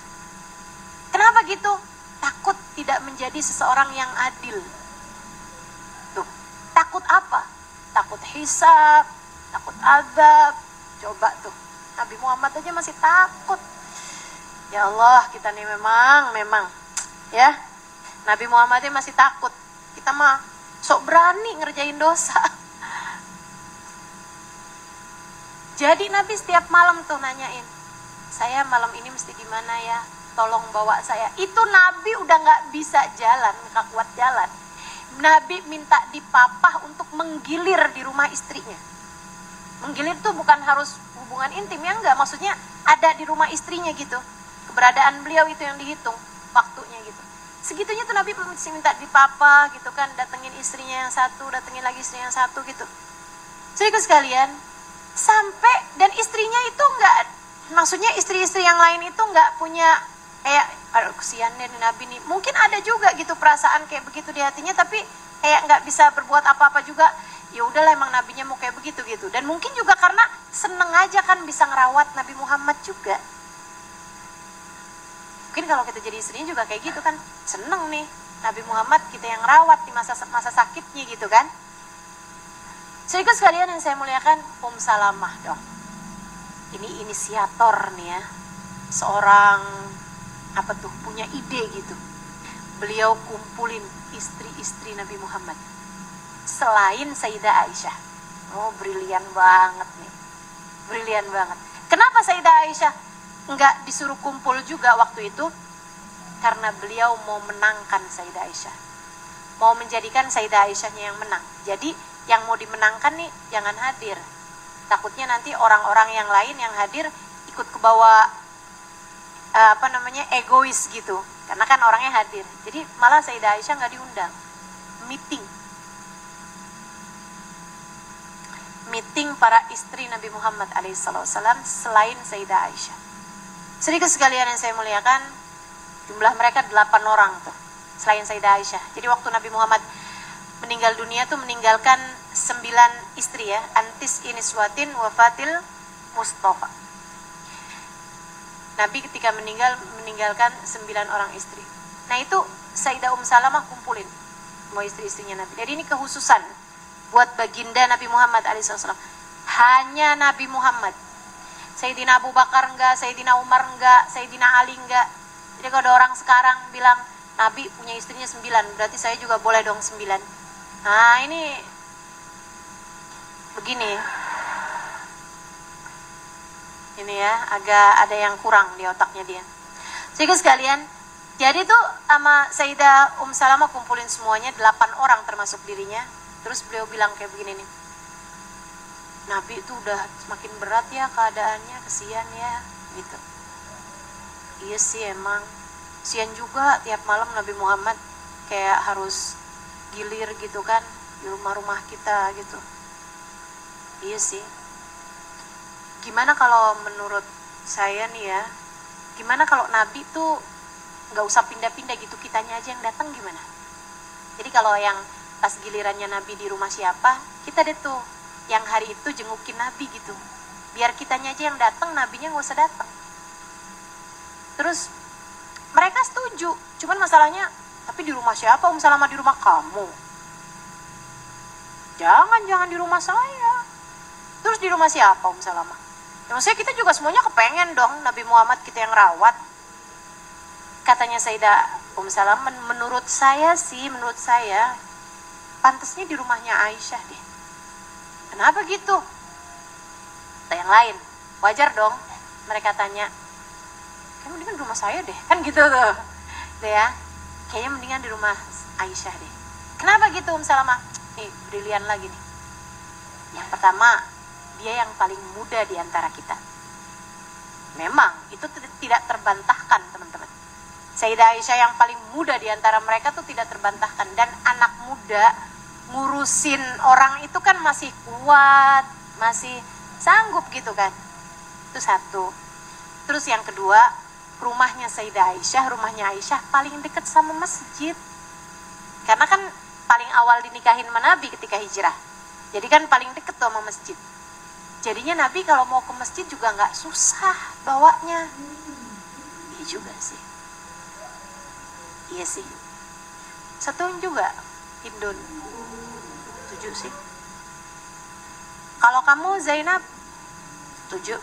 Kenapa gitu? Takut tidak menjadi seseorang yang adil. Tuh, takut apa? Takut hisab, takut azab. Coba tuh, Nabi Muhammad aja masih takut. Ya Allah, kita nih memang ya, Nabi Muhammadnya masih takut. Kita mah sok berani ngerjain dosa. Jadi Nabi setiap malam tuh nanyain, saya malam ini mesti di mana ya? Tolong bawa saya. Itu Nabi udah nggak bisa jalan, nggak kuat jalan. Nabi minta dipapah untuk menggilir di rumah istrinya. Menggilir tuh bukan harus hubungan intim ya, enggak. Maksudnya ada di rumah istrinya gitu. Keberadaan beliau itu yang dihitung waktunya gitu. Segitunya tuh Nabi mesti minta dipapah gitu kan, datengin istrinya yang satu, datengin lagi istrinya yang satu gitu. Jadi sekalian, sampai dan istrinya itu enggak, maksudnya istri-istri yang lain itu enggak punya kayak, aduh kesian deh Nabi nih. Mungkin ada juga gitu perasaan kayak begitu di hatinya, tapi kayak nggak bisa berbuat apa-apa juga. Ya udahlah, emang nabinya mau kayak begitu gitu. Dan mungkin juga karena seneng aja kan bisa ngerawat Nabi Muhammad juga. Mungkin kalau kita jadi istrinya juga kayak gitu kan, seneng nih Nabi Muhammad kita yang rawat di masa sakitnya gitu kan. Saudara sekalian yang saya muliakan, Salamah dong. Ini inisiator nih ya, seorang punya ide gitu. Beliau kumpulin istri-istri Nabi Muhammad selain Sayyidah Aisyah. Oh, brilian banget nih, brilian banget. Kenapa Sayyidah Aisyah enggak disuruh kumpul juga waktu itu? Karena beliau mau menangkan Sayyidah Aisyah, mau menjadikan Sayyidah Aisyahnya yang menang. Jadi yang mau dimenangkan nih jangan hadir, takutnya nanti orang-orang yang lain yang hadir ikut ke bawah egois gitu, karena kan orangnya hadir. Jadi malah Sayyidah Aisyah nggak diundang meeting para istri Nabi Muhammad alaihissalam selain Sayyidah Aisyah. Sedikit sekalian yang saya muliakan, jumlah mereka 8 orang tuh selain Sayyidah Aisyah. Jadi waktu Nabi Muhammad meninggal dunia tuh meninggalkan 9 istri ya, antis iniswatin wafatil Mustafa. Nabi ketika meninggalkan 9 orang istri. Nah itu Sayyidah Salamah kumpulin semua istri-istrinya Nabi. Jadi ini kekhususan buat baginda Nabi Muhammad alaihissalam. Hanya Nabi Muhammad. Sayyidina Abu Bakar enggak, Sayyidina Umar enggak, Sayyidina Ali enggak. Jadi kalau ada orang sekarang bilang Nabi punya istrinya 9, berarti saya juga boleh dong 9. Nah ini begini, ini ya agak ada yang kurang di otaknya dia. Jadi sekalian, jadi tuh sama Sayyidah Salamah kumpulin semuanya 8 orang termasuk dirinya. Terus beliau bilang kayak begini nih, Nabi itu udah semakin berat ya keadaannya, kesian ya gitu. Iya sih emang, kesian juga tiap malam Nabi Muhammad kayak harus gilir gitu kan di rumah-rumah kita gitu. Iya sih. Gimana kalau menurut saya nih ya, gimana kalau Nabi tuh nggak usah pindah-pindah gitu, kitanya aja yang datang gimana? Jadi kalau yang pas gilirannya Nabi di rumah siapa, kita deh tuh yang hari itu jengukin Nabi gitu. Biar kitanya aja yang datang, Nabinya nggak usah datang. Terus mereka setuju, cuman masalahnya, tapi di rumah siapa Salamah? Di rumah kamu? Jangan di rumah saya. Terus di rumah siapa Salamah? Ya maksudnya kita juga semuanya kepengen dong Nabi Muhammad kita yang rawat. Katanya Sayyidah Salamah, menurut saya pantasnya di rumahnya Aisyah deh. Kenapa gitu? Kata yang lain, wajar dong mereka tanya, kayaknya mendingan di rumah saya deh, kan gitu tuh. Tuh ya, kayaknya mendingan di rumah Aisyah deh. Kenapa gitu Salamah? Nih, brilian lagi nih. Yang pertama, dia yang paling muda di antara kita. Memang, itu tidak terbantahkan teman-teman. Sayyidah Aisyah yang paling muda di antara mereka tuh tidak terbantahkan. Dan anak muda ngurusin orang itu kan masih kuat, masih sanggup gitu kan. Itu satu. Terus yang kedua, rumahnya Sayyidah Aisyah, rumahnya Aisyah paling dekat sama masjid. Karena kan paling awal dinikahin sama Nabi ketika hijrah. Jadi kan paling dekat tuh sama masjid. Jadinya Nabi kalau mau ke masjid juga nggak susah bawanya. Iya juga sih. Iya sih. Setuju juga, Hindun. Setuju sih. Kalau kamu Zainab, setuju.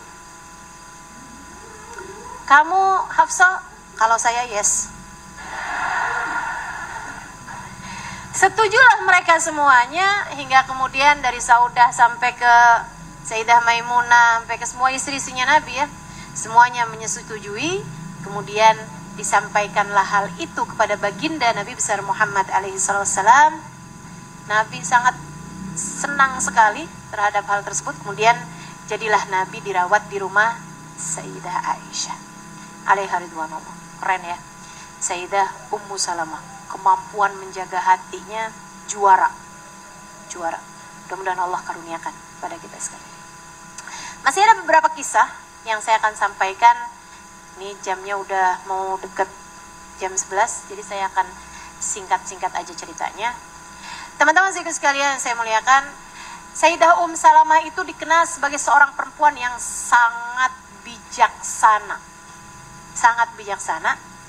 Kamu Hafsah, kalau saya yes. Setujulah mereka semuanya, hingga kemudian dari Saudah sampai ke Sayyidah Maimunah, sampai ke semua istri-istrinya Nabi ya. Semuanya menyetujui, kemudian disampaikanlah hal itu kepada baginda Nabi besar Muhammad alaihissalam. Nabi sangat senang sekali terhadap hal tersebut. Kemudian jadilah Nabi dirawat di rumah Sayyidah Aisyah alaiha ridwanullah. Keren ya, Sayyidah Ummu Salamah, kemampuan menjaga hatinya juara. Mudah-mudahan Allah karuniakan pada kita sekalian. Masih ada beberapa kisah yang saya akan sampaikan. Ini jamnya udah mau deket jam 11, jadi saya akan singkat-singkat aja ceritanya. Teman-teman sekalian saya muliakan, Sayyidah Salamah itu dikenal sebagai seorang perempuan yang sangat bijaksana.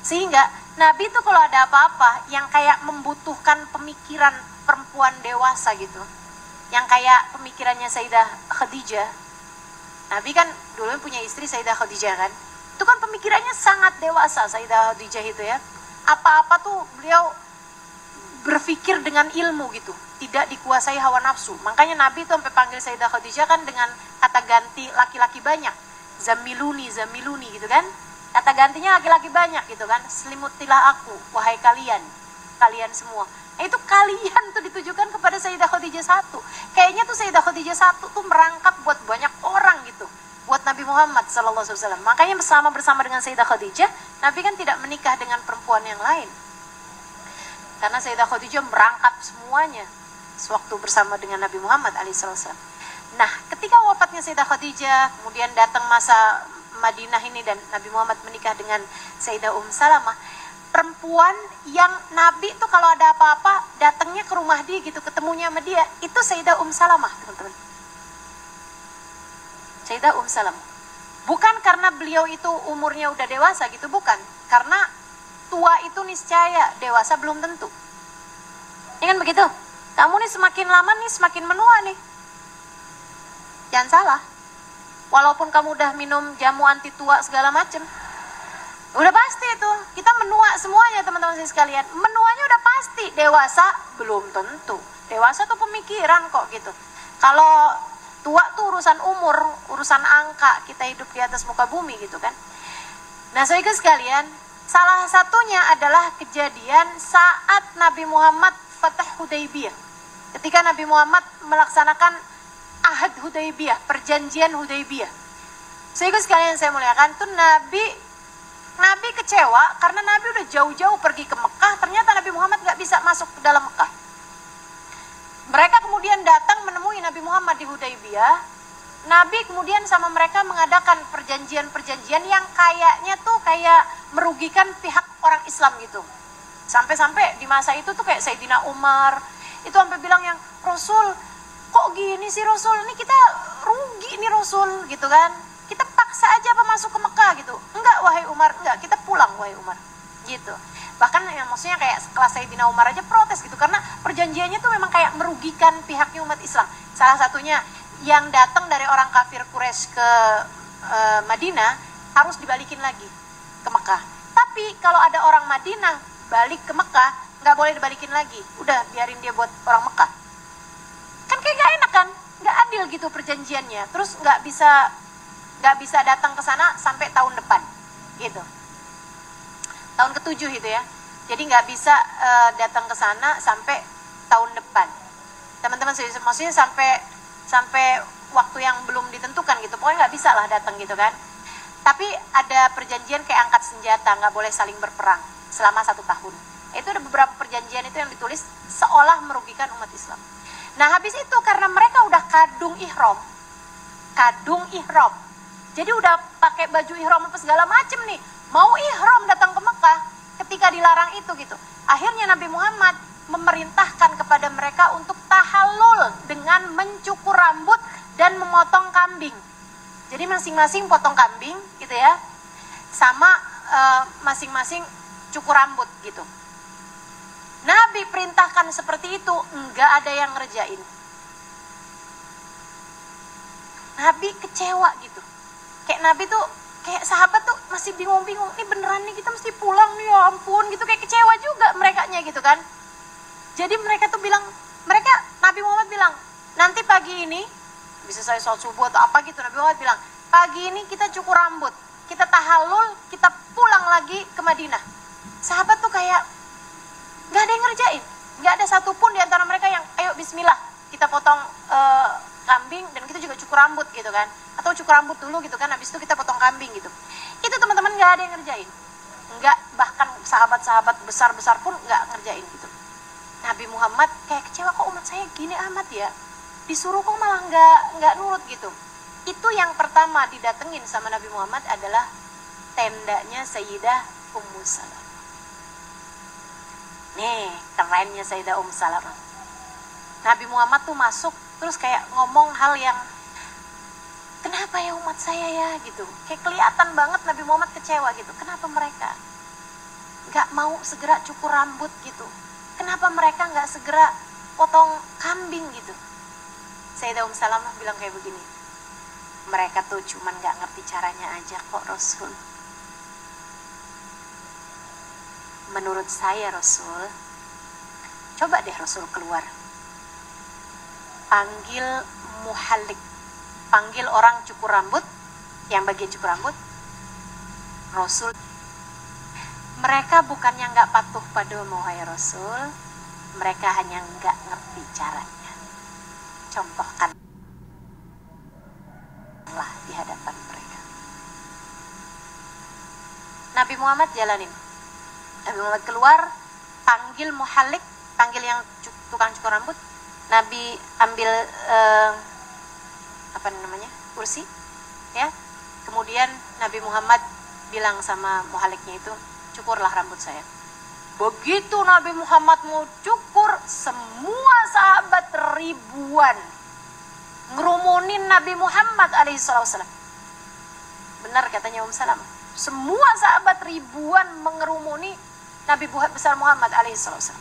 Sehingga Nabi itu kalau ada apa-apa yang kayak membutuhkan pemikiran perempuan dewasa gitu, yang kayak pemikirannya Sayyidah Khadijah. Nabi kan dulu punya istri Sayyidah Khadijah kan, itu kan pemikirannya sangat dewasa Sayyidah Khadijah itu ya. Apa-apa tuh beliau berpikir dengan ilmu gitu, tidak dikuasai hawa nafsu. Makanya Nabi tuh sampai panggil Sayyidah Khadijah kan dengan kata ganti laki-laki banyak, zamiluni gitu kan. Kata gantinya laki-laki banyak gitu kan. Selimutilah aku, wahai kalian semua. Nah, itu kalian tuh ditujukan kepada Sayyidah Khadijah satu. Kayaknya tuh Sayyidah Khadijah satu tuh merangkap buat banyak orang gitu, buat Nabi Muhammad SAW. Makanya bersama dengan Sayyidah Khadijah, Nabi kan tidak menikah dengan perempuan yang lain. Karena Sayyidah Khadijah merangkap semuanya sewaktu bersama dengan Nabi Muhammad SAW. Nah, ketika wafatnya Sayyidah Khadijah, kemudian datang masa Madinah ini dan Nabi Muhammad menikah dengan Sayyidah Salamah, perempuan yang Nabi tuh kalau ada apa-apa datangnya ke rumah dia gitu, ketemunya sama dia, itu Sayyidah Salamah, teman-teman. Sayyidah Salamah. Bukan karena beliau itu umurnya udah dewasa gitu, bukan. Karena tua itu niscaya, dewasa belum tentu. Ya kan begitu? Kamu nih semakin lama nih semakin menua nih. Jangan salah. Walaupun kamu udah minum jamu anti tua segala macem, udah pasti itu kita menua semuanya teman-teman sekalian. Menuanya udah pasti, dewasa belum tentu. Dewasa tuh pemikiran kok gitu. Kalau tua tuh urusan umur, urusan angka, kita hidup di atas muka bumi gitu kan. Nah saudara sekalian, salah satunya adalah kejadian saat Nabi Muhammad Fatah Hudaybiyah. Ketika Nabi Muhammad melaksanakan Ahad Hudaybiyah, perjanjian Hudaybiyah. Saudara sekalian saya muliakan, tuh Nabi kecewa karena Nabi udah jauh-jauh pergi ke Mekah, ternyata Nabi Muhammad gak bisa masuk ke dalam Mekah. Mereka kemudian datang menemui Nabi Muhammad di Hudaybiyah. Nabi kemudian sama mereka mengadakan perjanjian-perjanjian yang kayaknya tuh kayak merugikan pihak orang Islam gitu. Sampai-sampai di masa itu tuh kayak Sayyidina Umar itu sampai bilang yang, Rasul, kok gini sih Rasul, ini kita rugi nih Rasul gitu kan. Kita paksa aja apa masuk ke Mekah gitu. Enggak wahai Umar, enggak, kita pulang wahai Umar gitu. Bahkan yang maksudnya kayak kelas Sayyidina Umar aja protes gitu, karena perjanjiannya tuh memang kayak merugikan pihaknya umat Islam. Salah satunya yang datang dari orang kafir Quraisy ke Madinah harus dibalikin lagi ke Mekah. Tapi kalau ada orang Madinah balik ke Mekah, nggak boleh dibalikin lagi. Udah biarin dia buat orang Mekah. Kan kayak gak enak kan, nggak adil gitu perjanjiannya. Terus nggak bisa datang ke sana sampai tahun depan gitu, tahun ke-7 gitu ya. Jadi nggak bisa datang ke sana sampai tahun depan, teman-teman. Maksudnya sampai waktu yang belum ditentukan gitu, pokoknya nggak bisa lah datang gitu kan. Tapi ada perjanjian kayak angkat senjata, nggak boleh saling berperang selama 1 tahun. Itu ada beberapa perjanjian itu yang ditulis seolah merugikan umat Islam. Nah habis itu karena mereka udah kadung ihram, jadi udah pakai baju ihram apa segala macem nih, mau ihram datang ke Mekah ketika dilarang itu gitu. Akhirnya Nabi Muhammad memerintahkan kepada mereka untuk tahallul dengan mencukur rambut dan memotong kambing. Jadi masing-masing potong kambing gitu ya, sama masing-masing cukur rambut gitu. Nabi perintahkan seperti itu, enggak ada yang ngerjain. Nabi kecewa gitu. Kayak Nabi tuh, kayak sahabat tuh masih bingung-bingung, ini beneran nih kita mesti pulang nih, ya ampun gitu, kayak kecewa juga merekanya gitu kan. Jadi mereka tuh bilang, Nabi Muhammad bilang, nanti pagi ini, bisa saya sholat subuh atau apa gitu, Nabi Muhammad bilang, pagi ini kita cukur rambut, kita tahallul, kita pulang lagi ke Madinah. Sahabat tuh kayak, gak ada yang ngerjain, gak ada satupun di antara mereka yang, ayo bismillah, kita potong kambing dan kita juga cukur rambut gitu kan, atau cukur rambut dulu gitu kan, habis itu kita potong kambing gitu. Itu teman-teman gak ada yang ngerjain, nggak, bahkan sahabat-sahabat besar-besar pun nggak ngerjain gitu. Nabi Muhammad kayak kecewa, kok umat saya gini amat ya, disuruh kok malah nggak nurut gitu. Itu yang pertama didatengin sama Nabi Muhammad adalah tendanya Sayyidah Ummu Salamah. Nih kerennya Sayyidah Ummu Salamah. Nabi Muhammad tuh masuk terus kayak ngomong hal yang, kenapa ya umat saya ya gitu. Kayak kelihatan banget Nabi Muhammad kecewa gitu. Kenapa mereka nggak mau segera cukur rambut gitu? Kenapa mereka nggak segera potong kambing gitu? Sayyidah Ummu Salamah bilang kayak begini, mereka tuh cuman nggak ngerti caranya aja kok Rasul. Menurut saya Rasul, coba deh Rasul keluar, panggil muhallik, panggil orang cukur rambut, yang bagian cukur rambut. Rasul, mereka bukannya nggak patuh padamu wahai Rasul, mereka hanya nggak ngerti caranya. Contohkanlah di hadapan mereka. Nabi Muhammad jalanin. Nabi Muhammad keluar, panggil muhallik, panggil yang tukang cukur rambut. Nabi ambil kursi, ya. Kemudian Nabi Muhammad bilang sama muhalliknya itu, cukurlah rambut saya. Begitu Nabi Muhammad mau cukur, semua sahabat ribuan ngerumunin Nabi Muhammad alaihissalam. Benar katanya Salamah, semua sahabat ribuan mengerumuni Nabi besar Muhammad alaihissalam.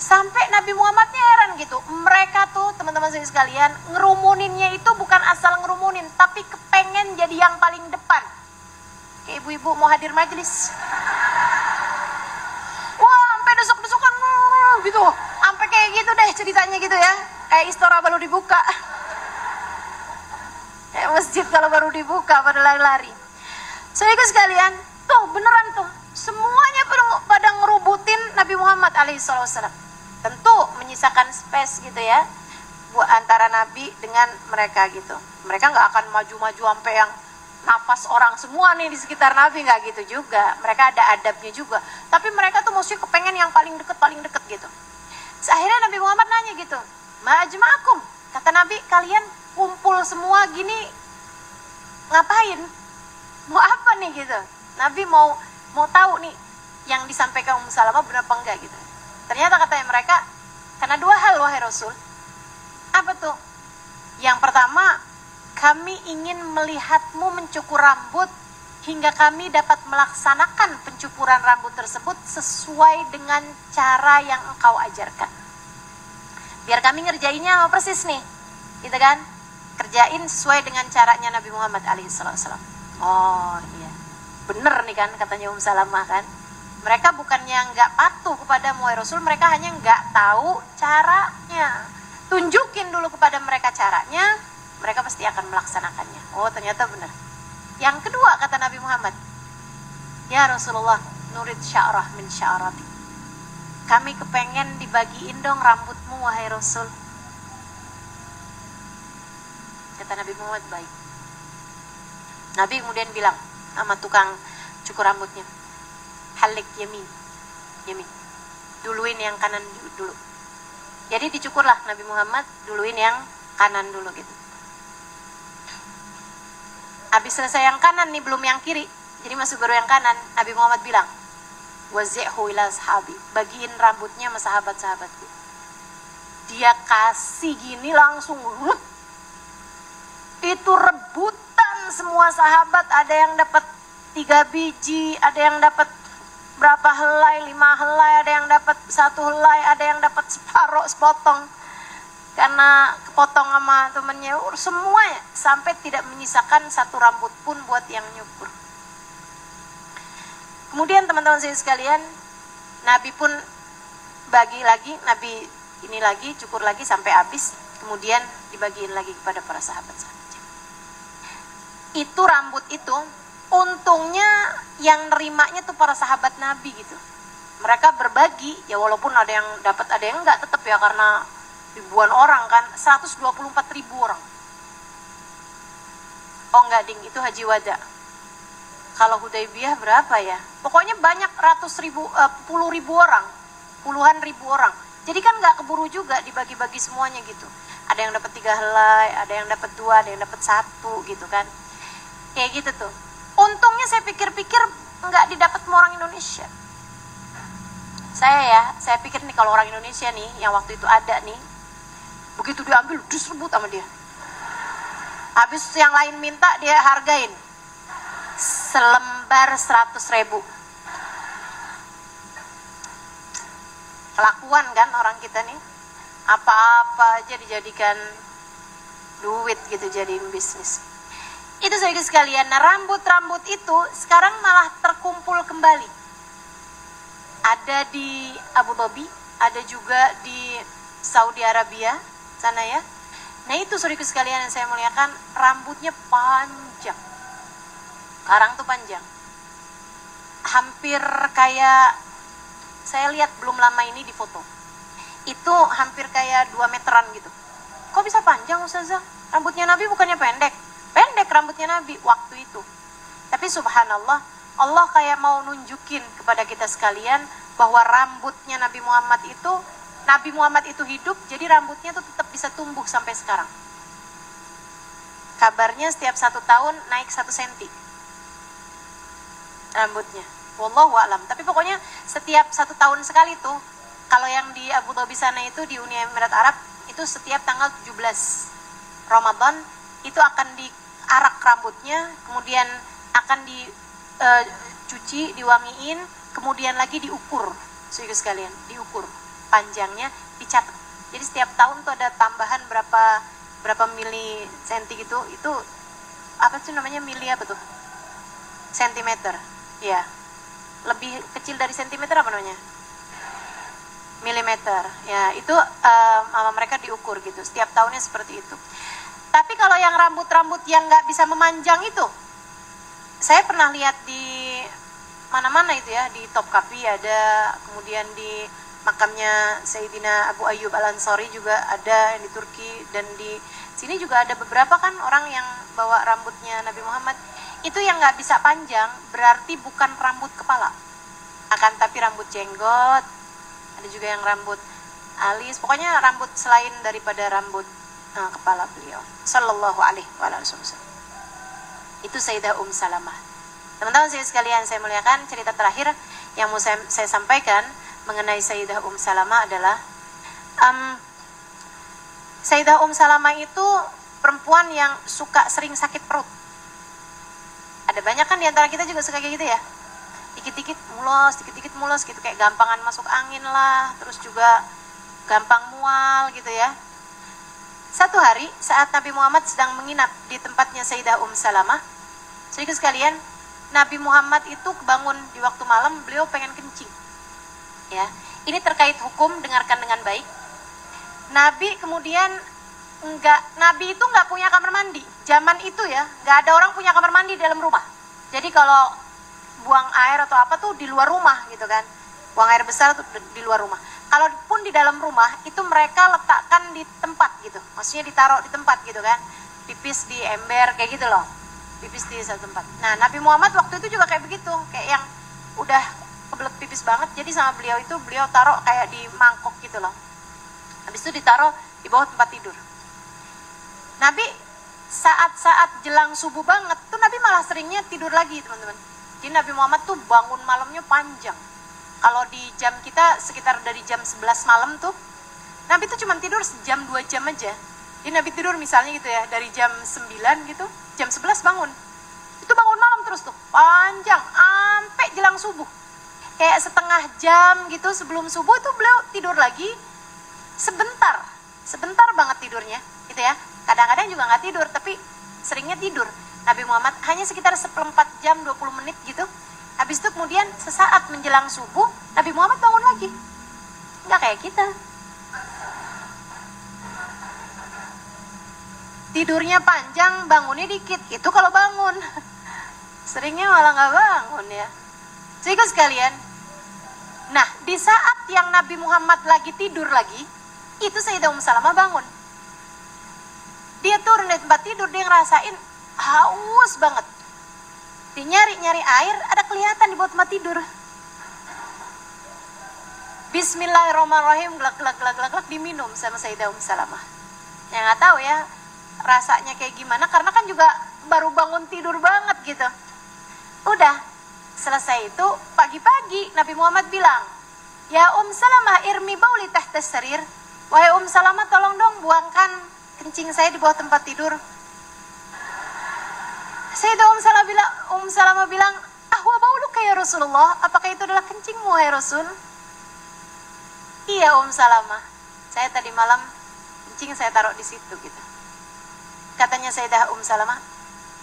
Sampai Nabi Muhammadnya heran gitu. Mereka tuh teman-teman sekalian ngerumuninnya itu bukan asal ngerumunin, tapi kepengen jadi yang paling depan. Kayak ibu-ibu mau hadir majelis. Wah, sampai desuk-desukan gitu. Sampai kayak gitu deh ceritanya gitu ya. Kayak istora baru dibuka. Kayak masjid kalau baru dibuka pada lari-lari. Saudara sekalian, tuh beneran tuh. Semuanya pada ngerubutin Nabi Muhammad alaihissalam. Tentu menyisakan space gitu ya, buat antara Nabi dengan mereka gitu. Mereka nggak akan maju-maju sampai yang nafas orang semua nih di sekitar Nabi, nggak gitu juga. Mereka ada adabnya juga. Tapi mereka tuh mesti kepengen yang paling deket gitu. Akhirnya Nabi Muhammad nanya gitu, ma'ajma'akum, kata Nabi, kalian kumpul semua gini ngapain? Mau apa nih gitu? Nabi mau tahu nih yang disampaikan Ummu Salamah benar apa enggak gitu. Ternyata katanya mereka, karena 2 hal wahai Rasul. Apa tuh? Yang pertama, kami ingin melihatmu mencukur rambut hingga kami dapat melaksanakan pencukuran rambut tersebut sesuai dengan cara yang engkau ajarkan. Biar kami ngerjainnya sama persis nih, gitu kan? Kerjain sesuai dengan caranya Nabi Muhammad alaihissalam. Oh iya, bener nih kan katanya Ummu Salamah kan. Mereka bukannya nggak patuh kepada wahai Rasul, mereka hanya nggak tahu caranya. Tunjukin dulu kepada mereka caranya, mereka pasti akan melaksanakannya. Oh ternyata benar. Yang kedua kata Nabi Muhammad, ya Rasulullah, nurid sya'rah min sya'rati. Kami kepengen dibagiin dong rambutmu wahai Rasul. Kata Nabi Muhammad, baik. Nabi kemudian bilang sama tukang cukur rambutnya, halik yamin, yamin, duluin yang kanan dulu. Jadi dicukurlah Nabi Muhammad, duluin yang kanan dulu gitu. Habis selesai yang kanan nih, belum yang kiri, jadi masuk baru yang kanan. Nabi Muhammad bilang, wazi'hu ila sahabi, bagiin rambutnya sama sahabat-sahabatku. Dia kasih gini langsung, itu rebutan semua sahabat. Ada yang dapat 3 biji, ada yang dapat berapa helai, 5 helai, ada yang dapat 1 helai, ada yang dapat separuh, sepotong. Karena kepotong sama temennya, semuanya, sampai tidak menyisakan 1 rambut pun buat yang nyukur. Kemudian teman-teman saya sekalian, Nabi pun bagi lagi, Nabi ini lagi, cukur lagi sampai habis, kemudian dibagiin lagi kepada para sahabat-sahabatnya. Itu rambut itu, untungnya yang nerimanya tuh para sahabat Nabi gitu. Mereka berbagi, ya walaupun ada yang dapat, ada yang enggak, tetap ya, karena ribuan orang kan, 124.000 orang. Oh enggak ding, itu Haji Wada. Kalau Hudaybiyah berapa ya? Pokoknya banyak puluh ribu orang, puluhan ribu orang. Jadi kan nggak keburu juga dibagi-bagi semuanya gitu. Ada yang dapat 3 helai, ada yang dapat 2, ada yang dapat 1 gitu kan. Kayak gitu tuh. Untungnya saya pikir-pikir nggak didapat sama orang Indonesia. Saya pikir nih kalau orang Indonesia nih yang waktu itu ada nih, begitu diambil disebut sama dia. Habis yang lain minta dia hargain. Selembar 100.000. Kelakuan kan orang kita nih, apa-apa aja dijadikan duit gitu, jadiin bisnis. Itu saudara sekalian. Nah, rambut-rambut itu sekarang malah terkumpul kembali. Ada di Abu Dhabi, ada juga di Saudi Arabia sana ya. Nah itu saudara sekalian yang saya muliakan, rambutnya panjang. Sekarang tuh panjang. Hampir kayak, saya lihat belum lama ini di foto. Itu hampir kayak 2 meteran gitu. Kok bisa panjang Ustazah? Rambutnya Nabi bukannya pendek? Pendek rambutnya Nabi waktu itu. Tapi subhanallah, Allah kayak mau nunjukin kepada kita sekalian bahwa rambutnya Nabi Muhammad itu hidup, jadi rambutnya tuh tetap bisa tumbuh sampai sekarang. Kabarnya setiap 1 tahun naik 1 senti rambutnya. Wallahu a'lam. Tapi pokoknya setiap 1 tahun sekali tuh, kalau yang di Abu Dhabi sana itu di Uni Emirat Arab, itu setiap tanggal 17 Ramadan itu akan diarak rambutnya, kemudian akan dicuci, diwangiin, kemudian lagi diukur. Saudara sekalian, diukur panjangnya, dicatat. Jadi setiap tahun tuh ada tambahan berapa mili senti gitu. Itu apa sih namanya, mili apa tuh? Sentimeter. Ya. Lebih kecil dari sentimeter apa namanya? Milimeter. Ya, itu sama mereka diukur gitu. Setiap tahunnya seperti itu. Tapi kalau yang rambut-rambut yang nggak bisa memanjang itu, saya pernah lihat di mana-mana itu ya, di Topkapi ada, kemudian di makamnya Sayyidina Abu Ayyub Al-Ansari juga ada, yang di Turki, dan di sini juga ada beberapa kan orang yang bawa rambutnya Nabi Muhammad. Itu yang nggak bisa panjang berarti bukan rambut kepala, akan tapi rambut jenggot. Ada juga yang rambut alis, pokoknya rambut selain daripada rambut kepala beliau sallallahu alaihi wasallam. Itu Sayyidah Salamah. Teman-teman sekalian saya muliakan, cerita terakhir yang mau saya sampaikan mengenai Sayyidah Salamah adalah Sayyidah Salamah itu perempuan yang suka sering sakit perut. Ada banyak kan di antara kita juga suka kayak gitu ya, dikit-dikit mulos gitu, kayak gampangan masuk angin lah, terus juga gampang mual gitu ya. Satu hari saat Nabi Muhammad sedang menginap di tempatnya Sayyidah Salamah, saudara sekalian, Nabi Muhammad itu kebangun di waktu malam, beliau pengen kencing. Ya, ini terkait hukum, dengarkan dengan baik. Nabi kemudian Nabi itu nggak punya kamar mandi. Zaman itu ya, nggak ada orang punya kamar mandi di dalam rumah. Jadi kalau buang air atau apa tuh di luar rumah gitu kan. Buang air besar tuh di luar rumah. Kalaupun di dalam rumah itu mereka letakkan di tempat gitu. Maksudnya ditaruh di tempat gitu kan. Pipis di ember kayak gitu loh. pipis di satu tempat. Nah, Nabi Muhammad waktu itu juga kayak begitu, kayak yang udah kebelet pipis banget. Jadi sama beliau itu beliau taruh kayak di mangkok gitu loh. Habis itu ditaruh di bawah tempat tidur. Nabi saat-saat jelang subuh banget tuh Nabi malah seringnya tidur lagi, teman-teman. Jadi Nabi Muhammad tuh bangun malamnya panjang. Kalau di jam kita sekitar dari jam 11 malam tuh Nabi tuh cuma tidur sejam 2 jam aja. Jadi Nabi tidur misalnya gitu ya, dari jam 9 gitu, jam 11 bangun. Itu bangun malam terus tuh, panjang, sampai jelang subuh. Kayak setengah jam gitu sebelum subuh itu beliau tidur lagi, sebentar banget tidurnya, gitu ya. Kadang-kadang juga nggak tidur, tapi seringnya tidur. Nabi Muhammad hanya sekitar 1/4 jam, 20 menit gitu. Habis itu kemudian sesaat menjelang subuh, Nabi Muhammad bangun lagi. Nggak kayak kita. Tidurnya panjang, bangunnya dikit. Itu kalau bangun. Seringnya malah nggak bangun ya. Sehingga sekalian, nah di saat yang Nabi Muhammad lagi tidur lagi, itu Sayyidah Salamah bangun. Dia turun dari tempat tidur, dia ngerasain haus banget. Dia nyari air, ada kelihatan di bawah tempat tidur. Bismillahirrahmanirrahim, glak diminum sama Sayyidah Salamah. Ya nggak tahu ya rasanya kayak gimana, karena kan juga baru bangun tidur banget gitu. Udah selesai itu pagi-pagi Nabi Muhammad bilang, ya Salamah irmi bauli tahta sarir. Wahai Salamah, tolong dong buangkan kencing saya di bawah tempat tidur. Sayyidah Salamah bilang, ahwa bauluka ya Rasulullah, apakah itu adalah kencingmu wahai Rasul? Iya Salamah, saya tadi malam kencing saya taruh di situ gitu. Katanya Sayyidah Salamah,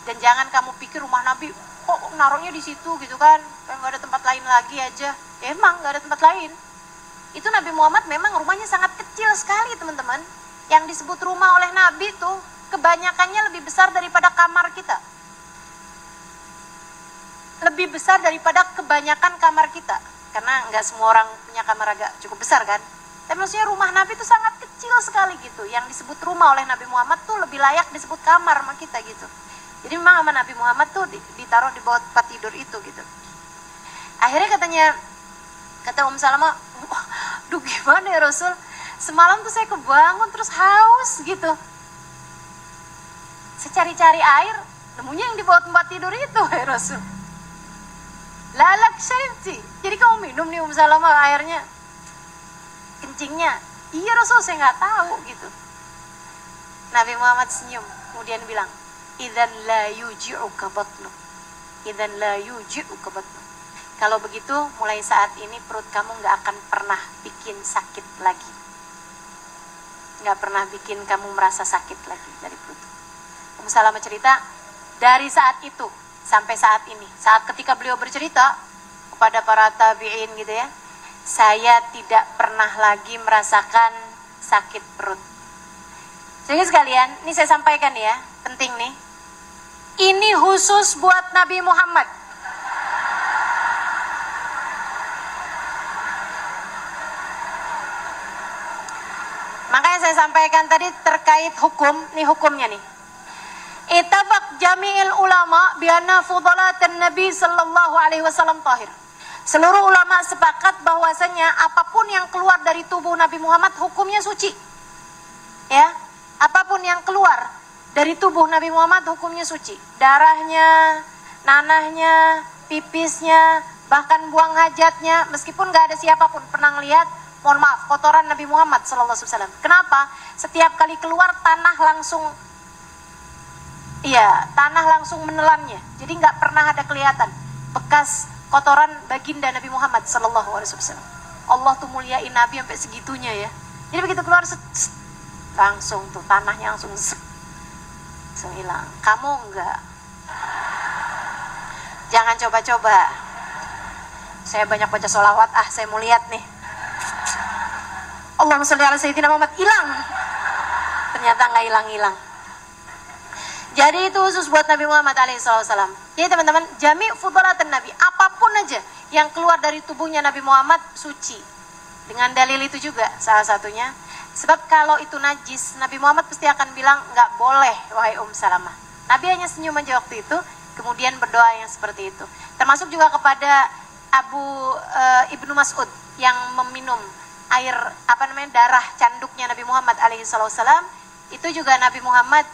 dan jangan kamu pikir rumah Nabi kok naruhnya di situ gitu kan, kayak nggak ada tempat lain lagi aja. Ya, emang nggak ada tempat lain. Itu Nabi Muhammad memang rumahnya sangat kecil sekali, teman-teman. Yang disebut rumah oleh Nabi tuh kebanyakannya lebih besar daripada kamar kita, lebih besar daripada kebanyakan kamar kita, karena nggak semua orang punya kamar agak cukup besar kan. Tapi maksudnya rumah Nabi itu sangat kecil sekali gitu. Yang disebut rumah oleh Nabi Muhammad tuh lebih layak disebut kamar sama kita gitu. Jadi memang sama Nabi Muhammad tuh ditaruh di bawah tempat tidur itu gitu. Akhirnya kata Salamah, duh gimana ya Rasul, semalam tuh saya kebangun terus haus gitu. Saya cari-cari air, nemunya yang di bawah tempat tidur itu ya Rasul. Lalak syaribti, jadi kamu minum nih Salamah airnya, kencingnya. Iya Rasul, saya nggak tahu gitu. Nabi Muhammad senyum, kemudian bilang, idzan la yuji'uka batnu, idzan la yuji'uka batnu. Kalau begitu, mulai saat ini perut kamu nggak akan pernah bikin sakit lagi, nggak pernah bikin kamu merasa sakit lagi dari perut. Salamah cerita, dari saat itu sampai saat ini, saat ketika beliau bercerita kepada para tabi'in gitu ya, saya tidak pernah lagi merasakan sakit perut. Jadi sekalian, ini saya sampaikan ya, penting nih. Ini khusus buat Nabi Muhammad. Makanya saya sampaikan tadi terkait hukum, nih hukumnya nih. Ittafaq jami'il ulama bi anna fudalatan Nabi sallallahu alaihi wasallam tahir. Seluruh ulama sepakat bahwasanya apapun yang keluar dari tubuh Nabi Muhammad hukumnya suci. Ya, apapun yang keluar dari tubuh Nabi Muhammad hukumnya suci. Darahnya, nanahnya, pipisnya, bahkan buang hajatnya, meskipun gak ada siapapun pernah ngelihat, mohon maaf, kotoran Nabi Muhammad SAW. Kenapa? Setiap kali keluar tanah langsung menelannya. Jadi nggak pernah ada kelihatan bekas kotoran baginda Nabi Muhammad SAW. Allah tuh muliain Nabi sampai segitunya ya. Jadi begitu keluar langsung tuh tanahnya langsung hilang. Kamu enggak. Jangan coba-coba. Saya banyak baca sholawat, saya mau lihat nih. Allahumma sholli ala sayyidina Muhammad, hilang. Ternyata nggak hilang-hilang. Jadi itu khusus buat Nabi Muhammad alaihissalam. Jadi teman-teman, jami' fudalatan Nabi, apapun aja yang keluar dari tubuhnya Nabi Muhammad suci. Dengan dalil itu juga salah satunya. Sebab kalau itu najis, Nabi Muhammad pasti akan bilang nggak boleh wahai Salamah. Nabi hanya senyum aja waktu itu, kemudian berdoa yang seperti itu. Termasuk juga kepada Ibnu Mas'ud yang meminum air darah canduknya Nabi Muhammad alaihi salam. Itu juga Nabi Muhammad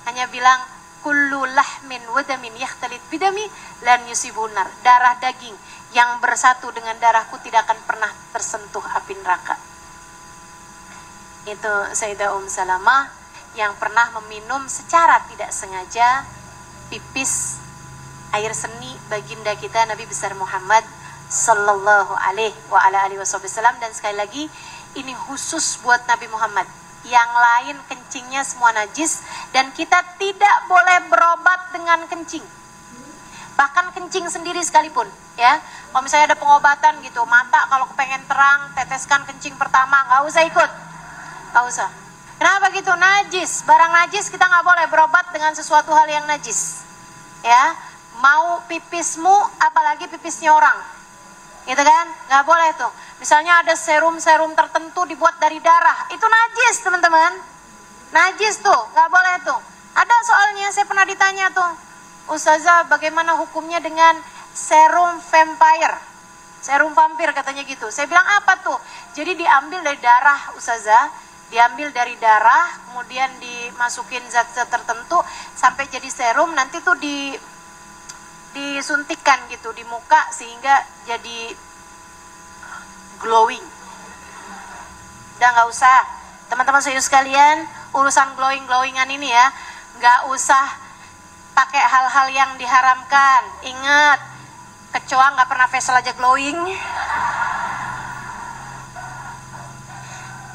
hanya bilang kullu lahmin wa damin yakhtalit bidami lan yusibunar. Darah daging yang bersatu dengan darahku tidak akan pernah tersentuh api neraka. Itu Sayyidah Salamah yang pernah meminum secara tidak sengaja pipis air seni baginda kita Nabi besar Muhammad sallallahu alaihi wasallam. Dan sekali lagi ini khusus buat Nabi Muhammad. Yang lain kencingnya semua najis dan kita tidak boleh berobat dengan kencing. Bahkan kencing sendiri sekalipun, ya. Kalau misalnya ada pengobatan gitu, mata kalau kepengen terang, teteskan kencing pertama, nggak usah ikut, nggak usah. Kenapa gitu? Najis, barang najis kita nggak boleh berobat dengan sesuatu hal yang najis, ya. Mau pipismu, apalagi pipisnya orang, gitu kan? Nggak boleh tuh. Misalnya ada serum-serum tertentu dibuat dari darah, itu najis teman-teman, najis tuh, nggak boleh tuh. Ada soalnya saya pernah ditanya tuh, Ustazah bagaimana hukumnya dengan serum vampire, serum vampir katanya gitu. Saya bilang apa tuh? Jadi diambil dari darah Ustazah, diambil dari darah, kemudian dimasukin zat-zat tertentu sampai jadi serum, nanti tuh disuntikkan gitu di muka sehingga jadi glowing. Udah nggak usah, teman-teman serius sekalian, urusan glowingan ini ya, nggak usah pakai hal-hal yang diharamkan. Ingat, kecoa nggak pernah facial aja glowing.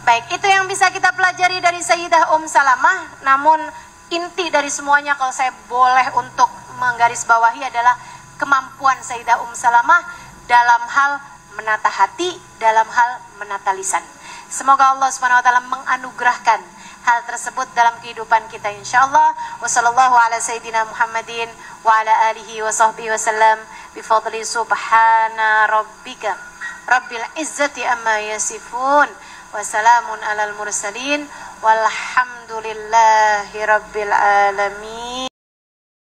Baik, itu yang bisa kita pelajari dari Sayyidah Salamah. Namun inti dari semuanya kalau saya boleh untuk menggarisbawahi adalah kemampuan Sayyidah Salamah dalam hal menata hati, dalam hal menata lisan. Semoga Allah Subhanahu wa taala menganugerahkan hal tersebut dalam kehidupan kita insyaallah. Wassallallahu ala sayyidina Muhammadin wa ala alihi wa sahbihi wasallam bi fadli subhana rabbika rabbil izzati amma yasifun wa salamun alal mursalin walhamdulillahi rabbil alamin.